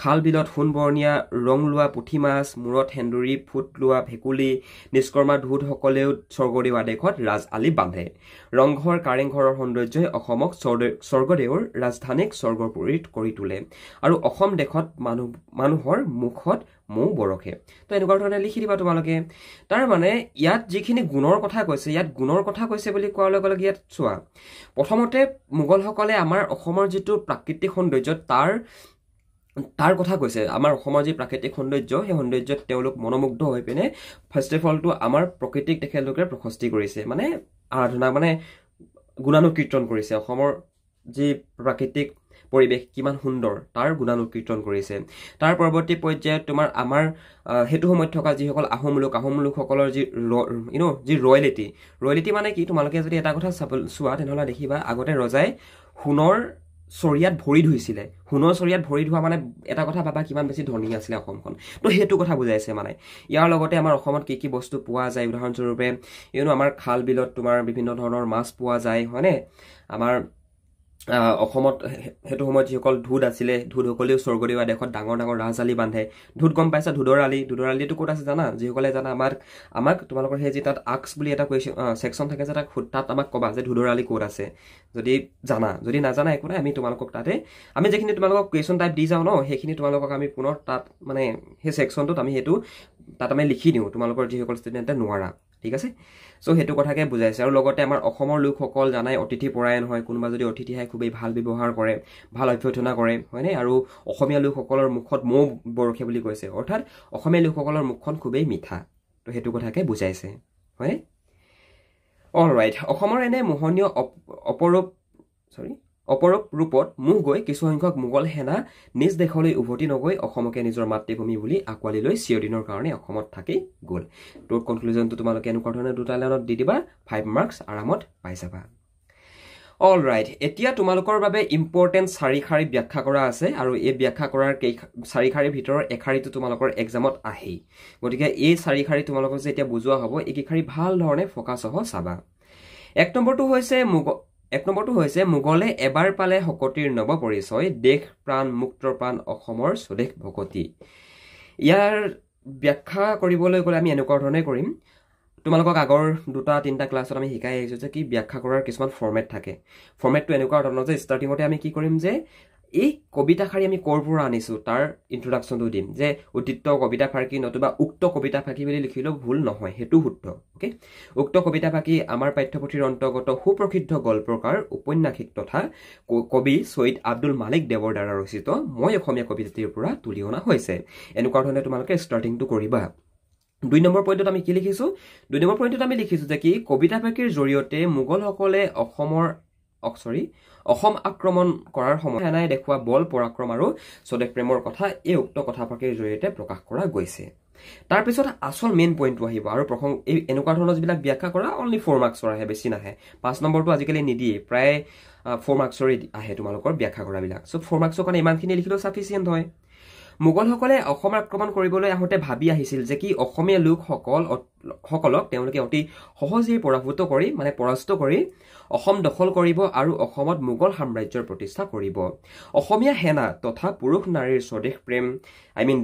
খাল বিলত সোণবৰণীয়া ৰং লোৱা পুঠি মাছ, মূৰত সেন্দুৰী ফুট লোৱা ভেকুলী, নিষ্কৰ্মা ধূতসকলেও স্বৰ্গদেউ আদেশত ৰাজ আলি বান্ধে। ৰংঘৰ কাৰেংঘৰৰ সৌন্দৰ্যই অসমক স্বৰ্গদেউৰ ৰাজধানীক স্বৰ্গপুৰীত কৰি তোলে আৰু অসম দেশত মানুহৰ মুখত মৌ বৰষে। তো এনেকুৱা ধৰণে লিখি দিবা তোমালোকে। তাৰ মানে ইয়াত যিখিনি গুণৰ কথা কৈছে, ইয়াত গুণৰ কথা কৈছে বুলি কোৱাৰ লগে লগে ইয়াত চোৱা, প্ৰথমতে মোগলসকলে আমাৰ অসমৰ যিটো প্ৰাকৃতিক সৌন্দৰ্য তাৰ কথা কৈছে। আমাৰ অসমৰ যি প্ৰাকৃতিক সৌন্দৰ্য, সেই সৌন্দৰ্যত তেওঁলোক মনোমুগ্ধ হৈ পিনে ফাৰ্ষ্ট অফ অলটো আমাৰ প্ৰকৃতিক তেখেতলোকে প্ৰশস্তি কৰিছে, মানে আৰাধনা, মানে গুণানুকীৰ্তন কৰিছে। অসমৰ যি প্ৰাকৃতিক পৰিৱেশ কিমান সুন্দৰ তাৰ গুণানুকীৰ্তন কৰিছে। তাৰ পৰৱৰ্তী পৰ্যায়ত তোমাৰ আমাৰ সেইটো সময়ত থকা যিসকল আহোম লোকসকলৰ যি যি ৰয়েলিটি মানে কি, তোমালোকে যদি এটা কথা চোৱা তেনেহ'লে দেখিবা আগতে ৰজাই সোণৰ চৰিয়াত ভৰি ধুইছিলে। সোণৰ চৰিয়াত ভৰি ধোৱা মানে এটা কথা ভাবা কিমান বেছি ধনী আছিলে অসমখন। তো সেইটো কথা বুজাইছে মানে। ইয়াৰ লগতে আমাৰ অসমত কি কি বস্তু পোৱা যায়, উদাহৰণস্বৰূপে আমাৰ খাল বিলত তোমাৰ বিভিন্ন ধৰণৰ মাছ পোৱা যায়, হয়নে? আমাৰ অসমত সেইটো সময়ত যিসকল ধূত আছিলে, ধূতসকলেও স্বৰ্গদেউ আদেশত ডাঙৰ ডাঙৰ ৰাজ আলি বান্ধে। ধূত গম পাইছা, ধূদৰ আলিটো ক'ত আছে জানা? যিসকলে জানা আমাক তোমালোকৰ সেই যি তাত আক্স বুলি এটা কুৱেশ্যন ছেকশ্যন থাকে যে তাত আমাক ক'বা যে ধূদৰ আলি ক'ত আছে, যদি জানা। যদি নাজানা একো নাই, আমি তোমালোকক আমি যিখিনি তোমালোকক কুৱেশ্যন টাইপ দি যাওঁ ন, সেইখিনি তোমালোকক আমি পুনৰ তাত মানে সেই ছেকশ্যনটোত আমি সেইটো তাত আমি লিখি দিওঁ, তোমালোকৰ যিসকল ষ্টুডেণ্টে নোৱাৰা। ঠিক আছে? চ' সেইটো কথাকে বুজাইছে। আৰু লগতে আমাৰ অসমৰ লোকসকল জানাই অতিথি পৰায়ণ হয়। কোনোবা যদি অতিথি আহে খুবেই ভাল ব্যৱহাৰ কৰে, ভাল অভ্যৰ্থনা কৰে, হয়নে? আৰু অসমীয়া লোকসকলৰ মুখত মৌ বৰষে বুলি কৈছে, অৰ্থাৎ অসমীয়া লোকসকলৰ মুখখন খুবেই মিঠা। তো সেইটো কথাকে বুজাইছে, হয়নে? অলৰাইট, অসমৰ এনে মোহনীয় অপৰূপ ৰূপত মোহ গৈ কিছুসংখ্যক মোগল সেনা নিজ দেশলৈ উভতি নগৈ অসমকে নিজৰ মাতৃভূমি বুলি আঁকোৱালি লৈ চিৰদিনৰ কাৰণে অসমত থাকি গ'ল। তোৰ কনক্লুজনটো তোমালোকে এনেকুৱা ধৰণে দুটা লাইনত দি দিবা, 5 মাৰ্কছ আৰামত পাই যাবা। অলৰাইট, এতিয়া তোমালোকৰ বাবে ইম্পৰ্টেণ্ট 4 শাৰী ব্যাখ্যা কৰা আছে, আৰু এই ব্যাখ্যা কৰাৰ 4 শাৰীৰ ভিতৰৰ এশাৰীটো তোমালোকৰ এক্সামত আহেই। গতিকে এই 4 শাৰী তোমালোকক যে এতিয়া বুজোৱা হ'ব, এই কেইশাৰী ভাল ধৰণে ফ'কাছসহ চাবা। 1 নম্বৰটো হৈছে মোগলে এবাৰ পালে শকতিৰ নৱ পৰিচয়, দেশ প্ৰাণ মুক্ত প্ৰাণ অসমৰ স্বদেশ ভকতি। ইয়াৰ ব্যাখ্যা কৰিবলৈ গ'লে আমি এনেকুৱা ধৰণে কৰিম। তোমালোকক আগৰ 2-3টা ক্লাছত আমি শিকাই আহিছোঁ যে কি ব্যাখ্যা কৰাৰ কিছুমান ফৰ্মেট থাকে। ফৰ্মেটটো এনেকুৱা ধৰণৰ যে ষ্টাৰ্টিঙতে আমি কি কৰিম যে এই কবিতাশাৰী আমি ক'ৰ পৰা আনিছোঁ তাৰ ইন্ট্ৰডাকশ্যনটো দিম, যে উদ্দিত কবিতা ফাঁকি নতুবা উক্ত কবিতা ফাঁকি বুলি লিখিলেও ভুল নহয়, সেইটো শুদ্ধ। অ'কে, উক্ত কবিতা ফাঁকি আমাৰ পাঠ্যপুথিৰ অন্তৰ্গত সুপ্ৰসিদ্ধ গল্পকাৰ, ঔপন্যাসিক তথা কবি ছৈয়দ আব্দুল মালিক দেৱৰ দ্বাৰা ৰচিত মই অসমীয়া কবিতাটিৰ পৰা তুলি অনা হৈছে। এনেকুৱা ধৰণে তোমালোকে ষ্টাৰ্টিংটো কৰিবা। 2 নম্বৰ পইণ্টত আমি কি লিখিছোঁ? 2 নম্বৰ পইণ্টত আমি লিখিছোঁ যে কি কবিতা ফাঁকিৰ জৰিয়তে মোগলসকলে অসম আক্ৰমণ কৰাৰ সময়ত সেনাই দেখুওৱা বল পৰাক্ৰম আৰু স্বদেশ প্ৰেমৰ কথা এই উক্ত কথাফাঁকিৰ জৰিয়তে প্ৰকাশ কৰা গৈছে। তাৰপিছত আচল মেইন পইণ্টটো আহিব, আৰু এই এনেকুৱা ধৰণৰ যিবিলাক ব্যাখ্যা কৰা অনলি 4 মাৰ্কছৰ আহে, বেছি নাহে। 5 নম্বৰটো আজিকালি নিদিয়ে, প্ৰায় 4 মাৰ্কছৰে আহে তোমালোকৰ ব্যাখ্যা কৰাবিলাক। চ' 4 মাৰ্কছৰ কাৰণে ইমানখিনি লিখিলেও চাফিচিয়েণ্ট হয়। মোগলসকলে অসম আক্ৰমণ কৰিবলৈ আহোঁতে ভাবি আহিছিল যে কি অসমীয়া লোকসকলক তেওঁলোকে অতি সহজেই পৰাস্ত কৰি অসম দখল কৰিব আৰু অসমত মোগল সাম্ৰাজ্যৰ প্ৰতিষ্ঠা কৰিব। অসমীয়া সেনা তথা পুৰুষ নাৰীৰ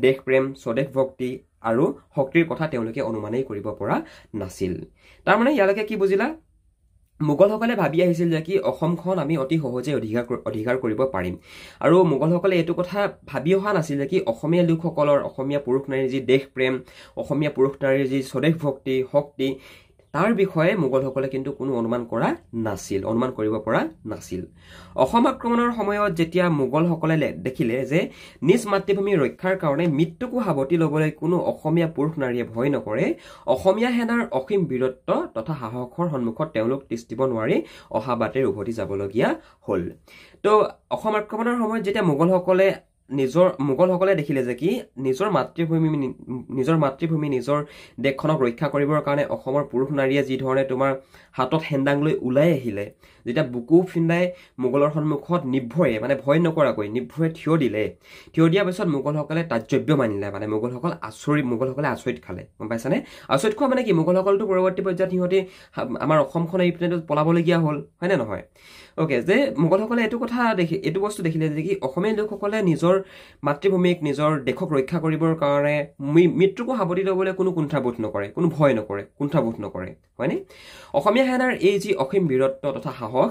দেশ প্ৰেম, স্বদেশ ভক্তি আৰু শক্তিৰ কথা তেওঁলোকে অনুমানেই কৰিব পৰা নাছিল। তাৰমানে ইয়ালৈকে কি বুজিলা? মোগলসকলে ভাবি আহিছিল যে কি অসমখন আমি অতি সহজে অধিকাৰ কৰিব পাৰিম, আৰু মোগলসকলে এইটো কথা ভাবি অহা নাছিল যে কি অসমীয়া লোকসকলৰ, অসমীয়া পুৰুষ নাৰীৰ যি দেশ প্ৰেম, অসমীয়া পুৰুষ নাৰীৰ যি স্বদেশ ভক্তি, শক্তি, তাৰ বিষয়ে মোগলসকলে কিন্তু কোনো অনুমান কৰিব পৰা নাছিল। অসম আক্ৰমণৰ সময়ত যেতিয়া মোগলসকলে দেখিলে যে নিজ মাতৃভূমি ৰক্ষাৰ কাৰণে মৃত্যুকো সাৱটি ল'বলৈ কোনো অসমীয়া পুৰুষ নাৰীয়ে ভয় নকৰে, অসমীয়া সেনাৰ অসীম বীৰত্ব তথা সাহসৰ সন্মুখত তেওঁলোক তিষ্ঠ দিব নোৱাৰি অহা বাটেৰে উভতি যাবলগীয়া হ'ল। তো অসম আক্ৰমণৰ সময়ত যেতিয়া মোগলসকলে দেখিলে যে কি নিজৰ মাতৃভূমি নিজৰ দেশখনক ৰক্ষা কৰিবৰ কাৰণে অসমৰ পুৰুষ নাৰীয়ে যি ধৰণে তোমাৰ হাতত হেন্দাং লৈ ওলাই আহিলে, যেতিয়া বুকু ফিন্দাই মোগলৰ সন্মুখত নিৰ্ভয়ে মানে ভয় নকৰাকৈ নিৰ্ভয়ে থিয় দিলে থিয় দিয়াৰ পিছত মোগলসকলে তাজ্জব্য মানিলে মানে মোগলসকলে আচৰিত খালে গম পাইছানে আচৰিত খোৱা মানে কি মোগলসকলটো পৰৱৰ্তী পৰ্যায়ত সিহঁতে আমাৰ অসমখন এৰি পিনে পলাবলগীয়া হ'ল হয়নে নহয় ওকে যে মোগলসকলে এইটো বস্তু দেখিলে যে কি অসমীয়া লোকসকলে নিজৰ মাতৃভূমিক নিজৰ দেশক ৰক্ষা কৰিবৰ কাৰণে মৃত্যুকো সাৱটি ল'বলৈ কোনো কুণ্ঠাবোধ নকৰে কোনো ভয় নকৰে কুণ্ঠাবোধ নকৰে হয়নে অসমীয়া সেনাৰ এই যি অসীম বীৰত্ব তথা সাহস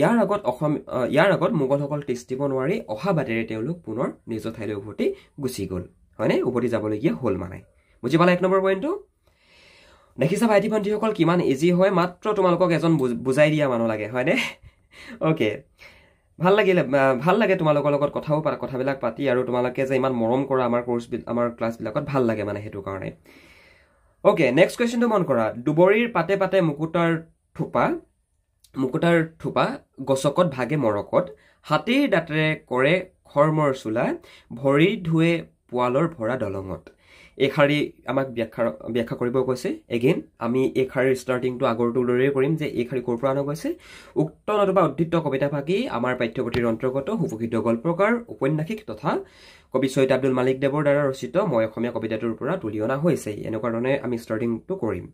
ইয়াৰ আগত মোগলসকল তিষ্ঠিব নোৱাৰি অহা বাটেৰে তেওঁলোক পুনৰ নিজৰ ঠাইলৈ উভতি গুচি গ'ল হয়নে উভতি যাবলগীয়া হ'ল মানে বুজি পালা 1 নম্বৰ পইণ্টটো দেখিছা ভাইটি ভণ্টিসকল কিমান ইজি হয় মাত্ৰ তোমালোকক এজন বুজাই দিয়া মানুহ লাগে হয়নে ওকে ভাল লাগে তোমালোকৰ লগত কথাবিলাক পাতি আৰু তোমালোকে যে ইমান মৰম কৰা আমাৰ ক্লাছবিলাকত ভাল লাগে মানে সেইটো কাৰণে ওকে নেক্সট কুৱেশ্যনটো মন কৰা দুবৰীৰ পাতে পাতে মুকুতাৰ থোপা গছকত ভাগে মৰকত হাতীৰ দাঁতেৰে কৰে খৰ্মৰ চোলা ভৰি ধুৱে পোৱালৰ ভৰা দলঙত এই শাৰী আমাক ব্যাখ্যা কৰিব কৈছে এগেইন আমি এই শাৰীৰ ষ্টাৰ্টিংটো আগৰটোৰ দৰেই কৰিম যে এই শাৰী ক'ৰ পৰা অনা গৈছে উক্ত নতুবা উদ্ধৃত কবিতা ভাগি আমাৰ পাঠ্যপুথিৰ অন্তৰ্গত সুপোষিত গল্পকাৰ উপন্যাসিক তথা কবি সৈয়দ আব্দুল মালিক দেৱৰ দ্বাৰা ৰচিত মই অসমীয়া কবিতাটোৰ পৰা তুলি অনা হৈছে এনেকুৱা ধৰণে আমি ষ্টাৰ্টিংটো কৰিম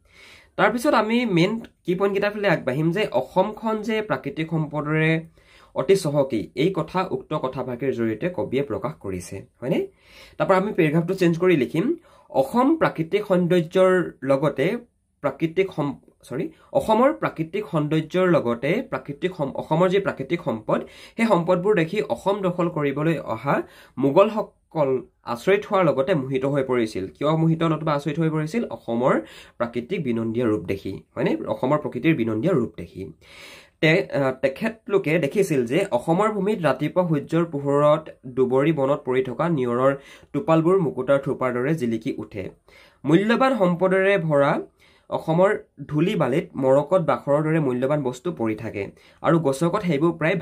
তাৰপিছত আমি মেইন কি পইণ্টকেইটাৰ ফালে আগবাঢ়িম যে অসমখন যে প্ৰাকৃতিক সম্পদৰে অতি চহকী এই কথা উক্ত কথাভাগিৰ জৰিয়তে কবিয়ে প্ৰকাশ কৰিছে হয়নে তাৰপৰা আমি পেৰাগ্ৰাফটো চেঞ্জ কৰি লিখিম অসমৰ প্ৰাকৃতিক সৌন্দৰ্যৰ লগতে অসমৰ যি প্ৰাকৃতিক সম্পদ সেই সম্পদবোৰ দেখি অসম দখল কৰিবলৈ অহা মোগলসকল আচৰিত হোৱাৰ লগতে মোহিত হৈ পৰিছিল কিয় মোহিত নতুবা আচৰিত হৈ পৰিছিল অসমৰ প্ৰাকৃতিক বিনন্দীয় ৰূপ দেখি হয়নে অসমৰ প্ৰকৃতিৰ বিনন্দীয় ৰূপ দেখি তেখেতলোকে দেখিছিল যে অসমৰ ভূমিত ৰাতিপুৱা সূৰ্যৰ পোহৰত দুবৰি বনত পৰি থকা নিয়ৰৰ টোপালবোৰ মুকুতাৰ থোপাৰ দৰে জিলিকি উঠে মূল্যৱান সম্পদৰে ভৰা অসমৰ ধূলি বালিত মৰকত বাখৰৰ দৰে মূল্যৱান বস্তু পৰি থাকে আৰু গছকত সেইবোৰ প্ৰায়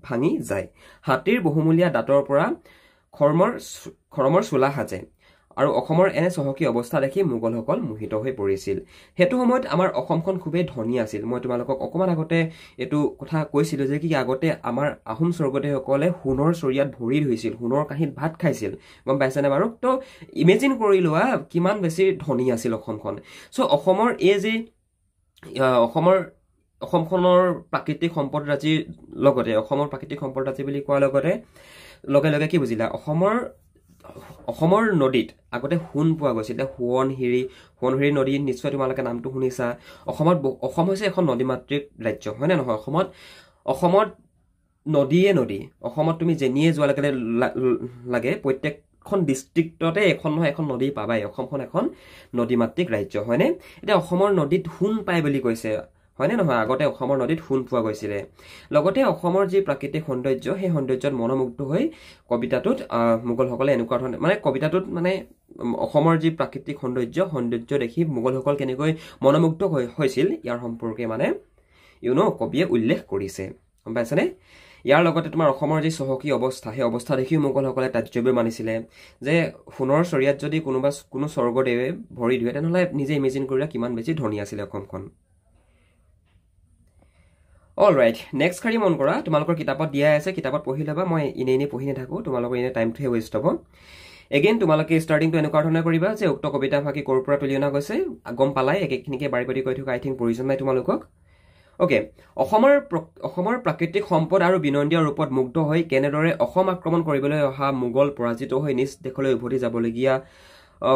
ভাঙি যায় হাতীৰ বহুমূলীয়া দাঁতৰ পৰা খৰমৰ চোলা সাজে আৰু অসমৰ এনে চহকী অৱস্থা দেখি মোগলসকল মোহিত হৈ পৰিছিল হেতু সময়ত আমাৰ অসমখন খুবেই ধনী আছিল মই তোমালোকক অকমান আগতে এটো কথা কৈছিল যে কি আগতে আমাৰ আহোম স্বৰ্গদেউসকলে সোণৰ চৰিয়াত ভৰি ধুইছিল সোণৰ কাঁহীত ভাত খাইছিল গম পাইছানে বাৰু তো ইমেজিন কৰি লোৱা কিমান বেছি ধনী আছিল অসমখন সো অসমৰ এই যে অসমখনৰ প্ৰাকৃতিক সম্পদৰাজিৰ লগতে অসমৰ প্ৰাকৃতিক সম্পদৰাজি বুলি কোৱাৰ লগতে লগে কি বুজিলা অসমৰ নদীত আগতে সোণ পোৱা গৈছিল সোৱণশিৰি নদী নিশ্চয় তোমালোকে নামটো শুনিছা অসম হৈছে এখন নদীমাতৃক ৰাজ্য হয় নে নহয় অসমত নদী অসমত তুমি যেনিয়ে যোৱা লাগে প্ৰত্যেকখন ডিষ্ট্ৰিক্টতে এখন নহয় এখন নদী পাবাই অসমখন এখন নদীমাতৃক ৰাজ্য হয়নে এতিয়া অসমৰ নদীত সোণ পায় বুলি কৈছে হয়নে নহয় আগতে অসমৰ নদীত সোণ পোৱা গৈছিলে লগতে অসমৰ যি প্ৰাকৃতিক সৌন্দৰ্য সেই সৌন্দৰ্যত মনোমুগ্ধ হৈ কবিতাটোত মোগলসকলে এনেকুৱা ধৰণে মানে কবিতাটোত মানে অসমৰ যি প্ৰাকৃতিক সৌন্দৰ্য দেখি মোগলসকল কেনেকৈ মনোমুগ্ধ হৈছিল ইয়াৰ সম্পৰ্কে মানে কবিয়ে উল্লেখ কৰিছে গম পাইছানে ইয়াৰ লগতে তোমাৰ অসমৰ যি চহকী অৱস্থা সেই অৱস্থা দেখি মোগলসকলে তাজ্জব্য মানিছিলে যে সোণৰ চৰিয়াত যদি কোনো স্বৰ্গদেৱে ভৰি ধুৱে তেনেহ'লে নিজে ইমেজিন কৰিলে কিমান বেছি ধনী আছিলে অসমখন অলৰাইট নেক্সট শাৰী মন কৰা তোমালোকৰ কিতাপত দিয়া আছে কিতাপত পঢ়ি ল'বা মই এনেই পঢ়ি নাথাকোঁ তোমালোকৰ এনে টাইমটোহে ৱেষ্ট হ'ব এগেইন তোমালোকে ষ্টাৰ্টিংটো এনেকুৱা ধৰণে কৰিবা যে উক্ত কবিতা ভাগি ক'ৰ পৰা তুলি অনা গৈছে গম পালাই একেখিনিকে বাৰী কৈ থকা আই থিংক প্ৰয়োজন নাই তোমালোকক ওকে অসমৰ প্ৰাকৃতিক সম্পদ আৰু বিনন্দীয় ৰূপত মুগ্ধ হৈ কেনেদৰে অসম আক্ৰমণ কৰিবলৈ অহা মোগল পৰাজিত হৈ নিজ দেশলৈ উভতি যাবলগীয়া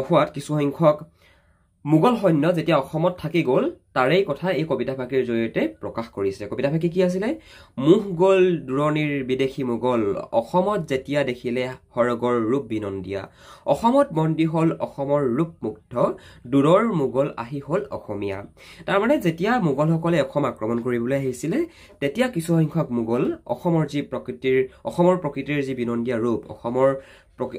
হোৱাত কিছুসংখ্যক মোগল সৈন্য যেতিয়া অসমত থাকি গ'ল তাৰেই কথা এই কবিতা ভাগিৰ জৰিয়তে প্ৰকাশ কৰিছে কবিতা ভাগি কি আছিলে মুহ গ'ল দূৰণিৰ বিদেশী মোগল অসমত যেতিয়া দেখিলে সৰগৰ ৰূপ বিনন্দীয়া অসমত বন্দী হ'ল অসমৰ ৰূপ মুগ্ধ দূৰৰ মোগল আহি হ'ল অসমীয়া তাৰমানে যেতিয়া মোগলসকলে অসম আক্ৰমণ কৰিবলৈ আহিছিলে তেতিয়া কিছুসংখ্যক মোগল অসমৰ প্ৰকৃতিৰ যি বিনন্দীয়া ৰূপ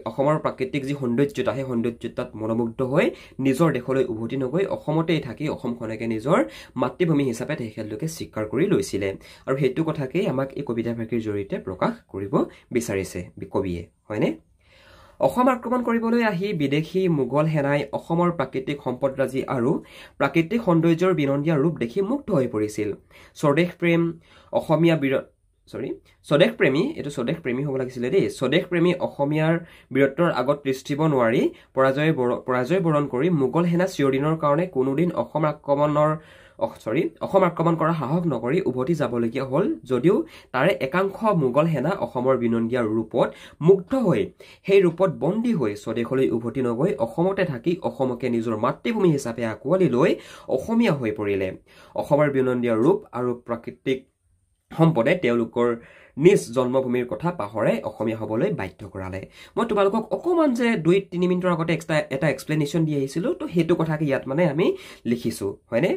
অসমৰ প্ৰাকৃতিক যি সৌন্দৰ্যতা সেই সৌন্দৰ্যতাত মনোমুগ্ধ হৈ নিজৰ দেশলৈ উভতি নগৈ অসমতেই থাকি অসমখনকে নিজৰ মাতৃভূমি হিচাপে তেখেতলোকে স্বীকাৰ কৰি লৈছিলে আৰু সেইটো কথাকেই আমাক এই কবিতা ভাগিৰ জৰিয়তে প্ৰকাশ কৰিব বিচাৰিছে কবিয়ে হয়নে অসম আক্ৰমণ কৰিবলৈ আহি বিদেশী মোগল সেনাই অসমৰ প্ৰাকৃতিক সম্পদৰাজি আৰু প্ৰাকৃতিক সৌন্দৰ্যৰ বিনন্দীয়া ৰূপ দেখি মুগ্ধ হৈ পৰিছিল স্বদেশ প্ৰেম অসমীয়া স্বদেশ প্ৰেমী হ'ব লাগিছিলে দেই স্বদেশ প্ৰেমী অসমীয়াৰ বীৰত্বৰ আগত তৃষ্টিব নোৱাৰি পৰাজয় বৰণ কৰি মোগল সেনা চিৰদিনৰ কাৰণে কোনোদিন অসম আক্ৰমণ কৰা সাহস নকৰি উভতি যাবলগীয়া হ'ল যদিও তাৰে একাংশ মোগল সেনা অসমৰ বিনন্দীয়া ৰূপত মুগ্ধ হৈ সেই ৰূপত বন্দী হৈ স্বদেশলৈ উভতি নগৈ অসমতে থাকি অসমকে নিজৰ মাতৃভূমি হিচাপে আঁকোৱালি লৈ অসমীয়া হৈ পৰিলে অসমৰ বিনন্দীয়া ৰূপ আৰু প্ৰাকৃতিক সম্পদে তেওঁলোকৰ নিজ জন্মভূমিৰ কথা পাহৰাই অসমীয়া হ'বলৈ বাধ্য কৰালে মই তোমালোকক অকমান যে 2-3 মিনিটৰ আগতে এটা এক্সপ্লেনেশ্যন দি আহিছিলো তো সেইটো কথাকে ইয়াত মানে আমি লিখিছো হয়নে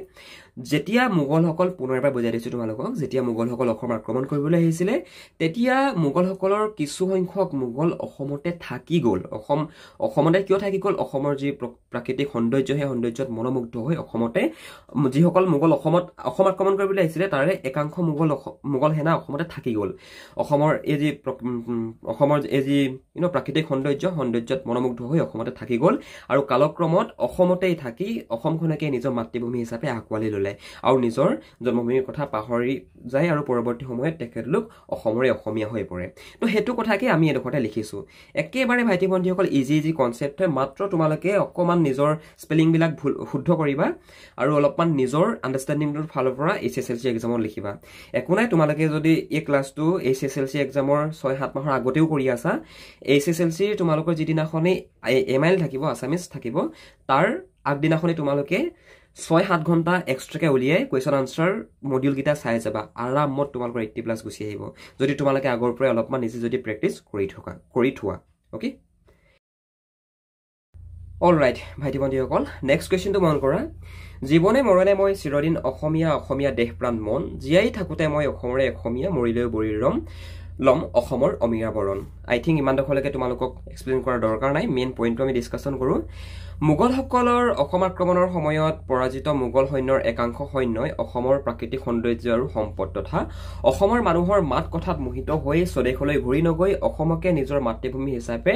যেতিয়া মোগলসকল পুনৰ এবাৰ বুজাই দিছো তোমালোকক যেতিয়া মোগলসকল অসম আক্ৰমণ কৰিবলৈ আহিছিলে তেতিয়া মোগলসকলৰ কিছু সংখ্যক মোগল অসমতে থাকি গ'ল অসমতে কিয় থাকি গ'ল অসমৰ যি প্ৰাকৃতিক সৌন্দৰ্য সেই সৌন্দৰ্যত মনোমুগ্ধ হৈ অসমতে যিসকল মোগল অসম আক্ৰমণ কৰিবলৈ আহিছিলে তাৰে একাংশ মোগল সেনা অসমতে থাকি গ'ল অসমৰ এই যি প্ৰাকৃতিক সৌন্দৰ্যত মনোমুগ্ধ হৈ অসমতে থাকি গ'ল আৰু কালক্ৰমত অসমতেই থাকি অসমখনকে নিজৰ মাতৃভূমি হিচাপে আঁকোৱালি ল'লে আৰু নিজৰ জন্মভূমিৰ কথা পাহৰি যায় আৰু পৰৱৰ্তী সময়ত তেখেতলোক অসমৰে অসমীয়া হৈ পৰে তো সেইটো কথাকে আমি এডোখৰতে লিখিছো একেবাৰে ভাইটি ভণ্টিসকল ইজি কনচেপ্ট হয় মাত্ৰ তোমালোকে অকমান নিজৰ স্পেলিংবিলাক শুদ্ধ কৰিবা আৰু অলপমান নিজৰ আণ্ডাৰষ্টেণ্ডিংটোৰ ফালৰ পৰা HSLC এক্সামত লিখিবা একো নাই তোমালোকে যদি এই ক্লাছটো HSLC এক্সামৰ 6-7 মাহৰ আগতেও কৰি আছা HSLC তোমালোকৰ যিদিনাখনে এমআইএল থাকিব আছামিজ থাকিব তাৰ আগদিনাখনে তোমালোকে 6-7 ঘণ্টা এক্সট্ৰাকে উলিয়াই কুৱেশ্যন আনসাৰ মডিউল কেইটা চাই যাবা আৰামত তোমালোকৰ 80+ গুচি আহিব যদি তোমালোকে আগৰ পৰা অলপমান নিজে যদি প্ৰেক্টিচ কৰি থোৱা ওকে অলৰাইট ভাইটি ভণ্টিসকল নেক্সট কুৱেশ্যনটো মন কৰা জীৱনে মৰণে মই চিৰদিন অসমীয়া দেশ প্ৰাণ মন জীয়াই থাকোঁতে মই অসমৰে অসমীয়া মৰিলেও বৰিৰ ৰম লম অসমৰ অমীয়া বৰণ আই থিংক ইমান ডখৰলৈকে তোমালোকক এক্সপ্লেইন কৰাৰ দৰকাৰ নাই মেইন পইণ্টটো আমি ডিছকাশ্যন কৰোঁ মোগলসকলৰ অসম আক্ৰমণৰ সময়ত পৰাজিত মোগল সৈন্যৰ একাংশ সৈন্যই অসমৰ প্ৰাকৃতিক সৌন্দৰ্য আৰু সম্পদ তথা অসমৰ মানুহৰ মাত কথাত মোহিত হৈ স্বদেশলৈ ঘূৰি নগৈ অসমকে নিজৰ মাতৃভূমি হিচাপে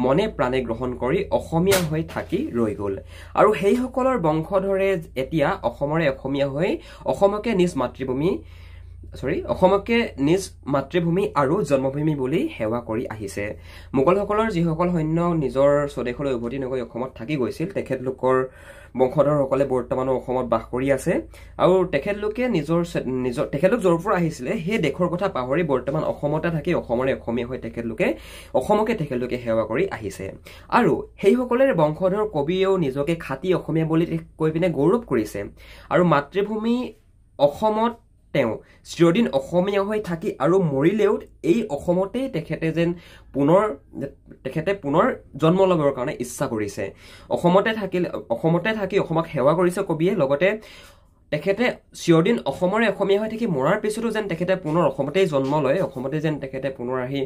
মনে প্ৰাণে গ্ৰহণ কৰি অসমীয়া হৈ থাকি ৰৈ গ'ল আৰু সেইসকলৰ বংশধৰে এতিয়া অসমৰে অসমীয়া হৈ অসমকে নিজ মাতৃভূমি আৰু জন্মভূমি বুলি সেৱা কৰি আহিছে মোগলসকলৰ যিসকল সৈন্য নিজৰ স্বদেশলৈ উভতি নগৈ অসমত থাকি গৈছিল তেখেতলোকৰ বংশধৰসকলে বৰ্তমানো অসমত বাস কৰি আছে আৰু তেখেতলোক য'ৰ পৰা আহিছিলে সেই দেশৰ কথা পাহৰি বৰ্তমান অসমতে থাকি অসমৰে অসমীয়া হৈ তেখেতলোকে সেৱা কৰি আহিছে আৰু সেইসকলৰ বংশধৰ কবিয়েও নিজকে খাটি অসমীয়া বুলি কৈ পিনে গৌৰৱ কৰিছে আৰু মাতৃভূমি অসমত তেওঁ চিৰদিন অসমীয়া হৈ থাকি আৰু মৰিলেও এই অসমতেই তেখেতে পুনৰ জন্ম ল'বৰ কাৰণে ইচ্ছা কৰিছে অসমতে থাকি অসমক সেৱা কৰিছে কবিয়ে লগতে তেখেতে চিৰদিন অসমৰে অসমীয়া হৈ থাকি মৰাৰ পিছতো যেন তেখেতে পুনৰ অসমতেই জন্ম লয় অসমতে যেন তেখেতে পুনৰ আহি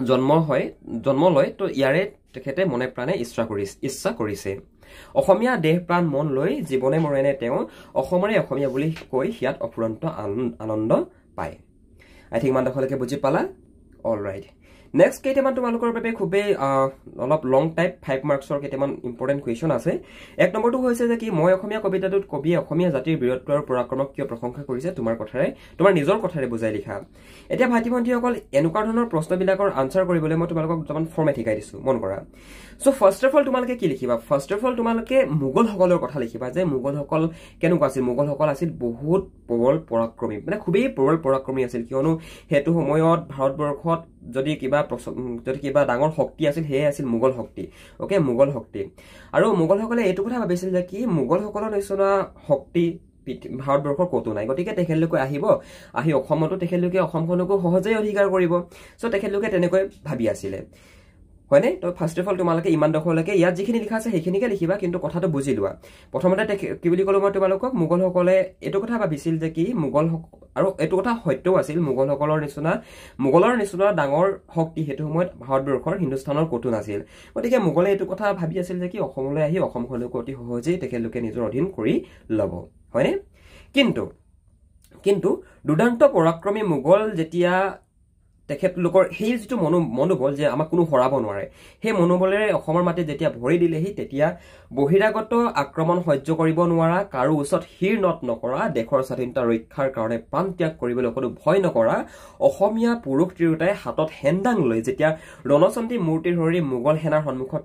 জন্ম লয় তো ইয়াৰে তেখেতে মনে প্ৰাণে ইচ্ছা কৰিছে অসমীয়া দেহ প্ৰাণ মন লৈ জীৱনে মৰণে তেওঁ অসমৰে অসমীয়া বুলি কৈ ইয়াত অফুৰন্ত আনন্দ পায় আই থিংক ইমান ডখৰলৈকে বুজি পালা অলৰাইট নেক্সট কেইটামান তোমালোকৰ বাবে খুবেই অলপ লং টাইপ 5 মাৰ্কছৰ কেইটামান ইম্পৰ্টেণ্ট কুৱেশ্যন আছে এক নম্বৰটো হৈছে যে কি মই অসমীয়া কবিতাটোত কবিয়ে অসমীয়া জাতিৰ বীৰত্ব আৰু পৰাক্ৰমক কিয় প্ৰশংসা কৰিছে তোমাৰ নিজৰ কথাৰে বুজাই লিখা এতিয়া ভাইটি ভণ্টিসকল এনেকুৱা ধৰণৰ প্ৰশ্নবিলাকৰ আনসাৰ কৰিবলৈ মই তোমালোকক দুটামান ফৰ্মেট শিকাই দিছো মন কৰা সো ফাৰ্ষ্ট অফ অল তোমালোকে কি লিখিবা ফাৰ্ষ্ট অফ অল তোমালোকে মোগলসকলৰ কথা লিখিবা যে মোগলসকল কেনেকুৱা আছিল মোগলসকল আছিল বহুত প্ৰবল পৰাক্ৰমী মানে খুবেই প্ৰবল পৰাক্ৰমী আছিল কিয়নো সেইটো সময়ত ভাৰতবৰ্ষত যদি কিবা ডাঙৰ শক্তি আছিল সেয়ে আছিল মোগল শক্তি ওকে মোগল শক্তি আৰু মোগলসকলে এইটো কথা ভাবিছিল যে কি মোগলসকলৰ নিচিনা শক্তি ভাৰতবৰ্ষৰ ক'তো নাই গতিকে তেখেতলোকে আহি অসমতো তেখেতলোকে অসমখনকো সহজেই অধিকাৰ কৰিব সো তেখেতলোকে তেনেকৈ ভাবি আছিলে হয়নে তো ফাৰ্ষ্ট অফ অল তোমালোকে ইমান ডখৰলৈকে ইয়াত যিখিনি লিখা আছে সেইখিনিকে লিখিবা কিন্তু কথাটো বুজি লোৱা প্ৰথমতে কি বুলি ক'লো মই তোমালোকক মোগলসকলে এইটো কথা ভাবিছিল যে কি আৰু এইটো কথা সত্যও আছিল মোগলৰ নিচিনা ডাঙৰ শক্তি সেইটো সময়ত ভাৰতবৰ্ষৰ হিন্দুস্তানৰ ক'তো নাছিল গতিকে মোগলে এইটো কথা ভাবি আছিল যে কি অসমলৈ আহি অসমখনক অতি সহজেই তেখেতলোকে নিজৰ অধীন কৰি ল'ব হয়নে কিন্তু দুৰ্দান্ত পৰাক্ৰমী মোগল যেতিয়া তেখেতলোকৰ সেই যিটো মনোবল যে আমাক কোনো হৰাব নোৱাৰে সেই মনোবলেৰে অসমৰ মাটিত যেতিয়া ভৰি দিলেহি তেতিয়া বহিৰাগত আক্ৰমণ সহ্য কৰিব নোৱাৰা কাৰো ওচৰত হিৰ নত নকৰা দেশৰ স্বাধীনতা ৰক্ষাৰ কাৰণে প্ৰাণ ত্যাগ কৰিবলৈ কোনো ভয় নকৰা অসমীয়া পুৰুষ তিৰোতাই হাতত হেন্দাং লৈ যেতিয়া ৰণচণ্ডী মূৰ্তিৰ সৰি মোগল সেনাৰ সন্মুখত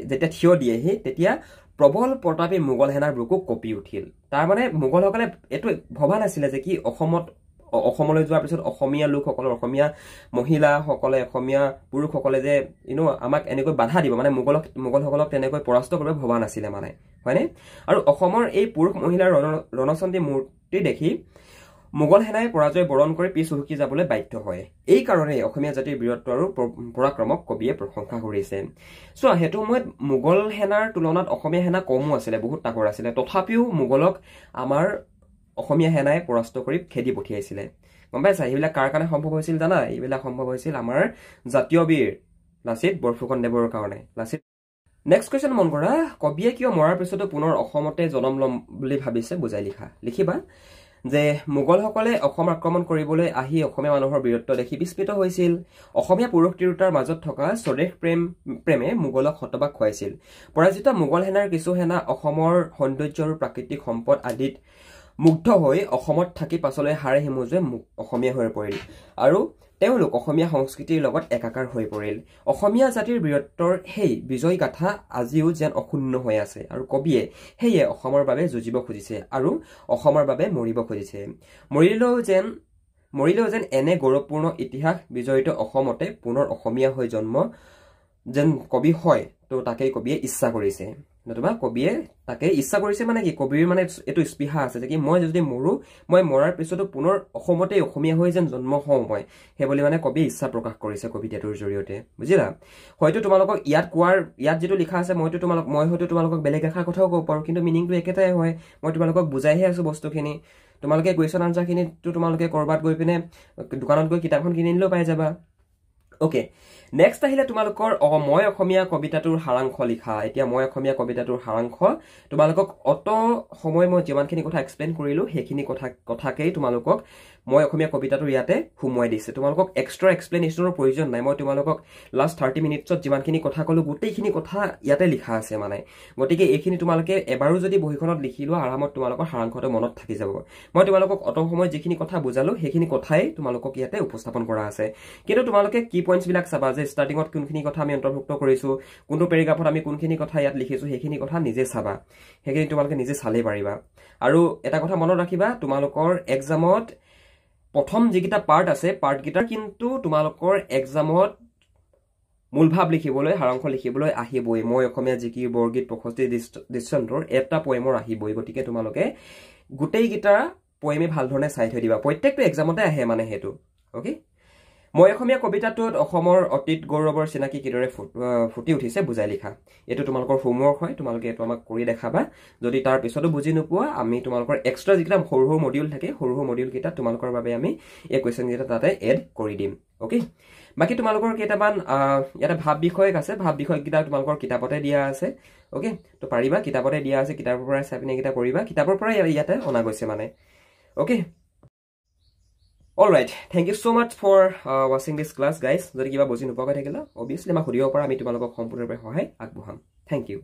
যেতিয়া থিয় দিয়েহি তেতিয়া প্ৰবল প্ৰতাপী মোগল সেনাৰ বুকু কঁপি উঠিল তাৰ মানে মোগলসকলে এইটো ভবা নাছিলে যে কি অসমলৈ যোৱাৰ পিছত অসমীয়া লোকসকলৰ অসমীয়া মহিলাসকলে অসমীয়া পুৰুষসকলে যে আমাক এনেকৈ বাধা দিব মানে মোগলসকলক তেনেকৈ পৰাস্ত কৰিব ভবা নাছিলে মানে হয়নে আৰু অসমৰ এই পুৰুষ মহিলাৰ ৰণচণ্ডী মূৰ্তি দেখি মোগল সেনাই পৰাজয় বৰণ কৰি পিছ হুকি যাবলৈ বাধ্য হয় এই কাৰণে অসমীয়া জাতিৰ বীৰত্ব আৰু পৰাক্ৰমক কবিয়ে প্ৰশংসা কৰিছে সেইটো সময়ত মোগল সেনাৰ তুলনাত অসমীয়া সেনা কমো আছিলে বহুত তাকৰ আছিলে তথাপিও মোগলক আমাৰ অসমীয়া সেনাই পৰাস্ত কৰি খেদি পঠিয়াইছিলে গম পাইছা এইবিলাক কাৰ কাৰণে সম্ভৱ হৈছিল জানা এইবিলাক সম্ভৱ হৈছিল আমাৰ জাতীয় বীৰ লাচিত বৰফুকনদেৱৰ কাৰণে নেক্সট কুৱেশ্যন মন কৰা কবিয়ে কিয় মৰাৰ পিছতো পুনৰ অসমতে জন্ম ল'ম বুলি ভাবিছে বুজাই লিখিবা যে মোগলসকলে অসম আক্ৰমণ কৰিবলৈ আহি অসমীয়া মানুহৰ বীৰত্ব দেখি বিস্মিত হৈছিল অসমীয়া পুৰুষ তিৰোতাৰ মাজত থকা স্বদেশ প্ৰেমে মোগলক হতবাক খুৱাইছিল পৰাজিত মোগল সেনাৰ কিছু সেনা অসমৰ সৌন্দৰ্য আৰু প্ৰাকৃতিক সম্পদ আদিত মুগ্ধ হৈ অসমত থাকি পাছলৈ হাড়ে হিমুজে অসমীয়া হৈ পৰিল আৰু তেওঁলোক অসমীয়া সংস্কৃতিৰ লগত একাকাৰ হৈ পৰিল অসমীয়া জাতিৰ বীৰত্বৰ সেই বিজয় গাথা আজিও যেন অক্ষুণ্ণ হৈ আছে আৰু কবিয়ে সেয়ে অসমৰ বাবে যুঁজিব খুজিছে আৰু অসমৰ বাবে মৰিব খুজিছে মৰিলেও যেন এনে গৌৰৱপূৰ্ণ ইতিহাস বিজড়িত অসমতে পুনৰ অসমীয়া হৈ জন্ম যেন কবি হয় তো তাকেই কবিয়ে ইচ্ছা কৰিছে নতুবা কবিয়ে তাকে ইচ্ছা কৰিছে মানে কি কবিৰ মানে এইটো স্পৃহা আছে যে কি মই যদি মই মৰাৰ পিছতো পুনৰ অসমতে অসমীয়া হৈ যেন জন্ম হওঁ মই সেইবুলি মানে কবিয়ে ইচ্ছা প্ৰকাশ কৰিছে কবিতাটোৰ জৰিয়তে বুজিলা হয়তো তোমালোকক ইয়াত যেটো লিখা আছে মই হয়তো তোমালোকক বেলেগ এষাৰ কথাও ক'ব পাৰোঁ কিন্তু মিনিংটো একেটাই হয় মই তোমালোকক বুজাইহে আছো বস্তুখিনি তোমালোকে কুৱেশ্যন আনসাৰখিনিতো তোমালোকে কৰবাত গৈ পিনে দোকানত গৈ কিতাপখন কিনি নিলেও পাই যাবা ওকে নেক্সট আহিলে তোমালোকৰ মই অসমীয়া কবিতাটোৰ সাৰাংশ লিখা এতিয়া মই অসমীয়া কবিতাটোৰ সাৰাংশ তোমালোকক অত সময় মই যিমানখিনি কথা এক্সপ্লেইন কৰিলো সেইখিনি কথাকেই তোমালোকক মই অসমীয়া কবিতাটোৰ ইয়াতে হুমুৱাই দিছে তোমালোকক এক্সট্ৰা এক্সপ্লেনেশ্যনৰ প্ৰয়োজন নাই মই তোমালোকক লাষ্ট 30 মিনিটছত যিমানখিনি কথা ক'লো গোটেইখিনি কথা ইয়াতে লিখা আছে মানে গতিকে এইখিনি তোমালোকে এবাৰো যদি বহিখনত লিখি লোৱা আৰামত তোমালোকৰ সাৰাংশটো মনত থাকি যাব মই তোমালোকক অত সময় যিখিনি কথা বুজালো সেইখিনি কথাই তোমালোকক ইয়াতে উপস্থাপন কৰা আছে কিন্তু তোমালোকে কি পইণ্টছ বিলাক চাবা যে ষ্টাৰ্টিঙত কোনখিনি কথা আমি অন্তৰ্ভুক্ত কৰিছো কোনটো পেৰাগ্ৰাফত আমি কোনখিনি কথা ইয়াত লিখিছো সেইখিনি কথা নিজে চাবা সেইখিনি তোমালোকে নিজে চালেই পাৰিবা আৰু এটা কথা মনত ৰাখিবা তোমালোকৰ এক্সামত প্ৰথম যিকিটা পাৰ্ট আছে পাৰ্টকিটাৰ কিন্তু তোমালোকৰ এক্সামত মূলভাৱ লিখিবলৈ সাৰাংশ লিখিবলৈ আহিবই মই অসমীয়া জিকিৰ বৰগীত প্ৰশস্তি দৃষ্টান্তৰ এটা পয়েমৰ আহিবই গতিকে তোমালোকে গোটেইকিটা পয়েমে ভাল ধৰণে চাই থৈ দিবা প্ৰত্যেকটো এক্সামতে আহে মানে হেতু ওকে মই অসমীয়া কবিতাটোত অসমৰ অতীত গৌৰৱৰ চিনাকি কিদৰে ফুটি উঠিছে বুজাই লিখা এটো তোমালোকৰ হোমৱৰ্ক হয় তোমালোকে এটো আমাক কৰি দেখাবা যদি তাৰ পিছতো বুজি নোপোৱা আমি তোমালোকৰ এক্সট্ৰা যিকিটা সৰু মডিউল থাকে সৰু মডিউল কিটা তোমালোকৰ বাবে আমি এই কোৱেশ্চন কিটা তাতে এড কৰি দিম ওকে বাকি তোমালোকৰ কেইটামান ইয়াতে ভাব বিষয় আছে ভাব বিষয় কিটা তোমালোকৰ কিতাপতে দিয়া আছে ওকে তো পাৰিবা কিতাপতে দিয়া আছে কিতাপৰ পৰা চাই পিনে কিটা কৰিবা কিতাপৰ পৰা ইয়াতে অনা গৈছে মানে okay Alright, thank you so much for watching this class guys. যদি কিবা বুজি নোপোৱা থাকিলে obviously আমাক সুধিব পাৰা আমি তোমালোকক সম্পূৰ্ণৰূপে সহায় আগবঢ়াম. Thank you.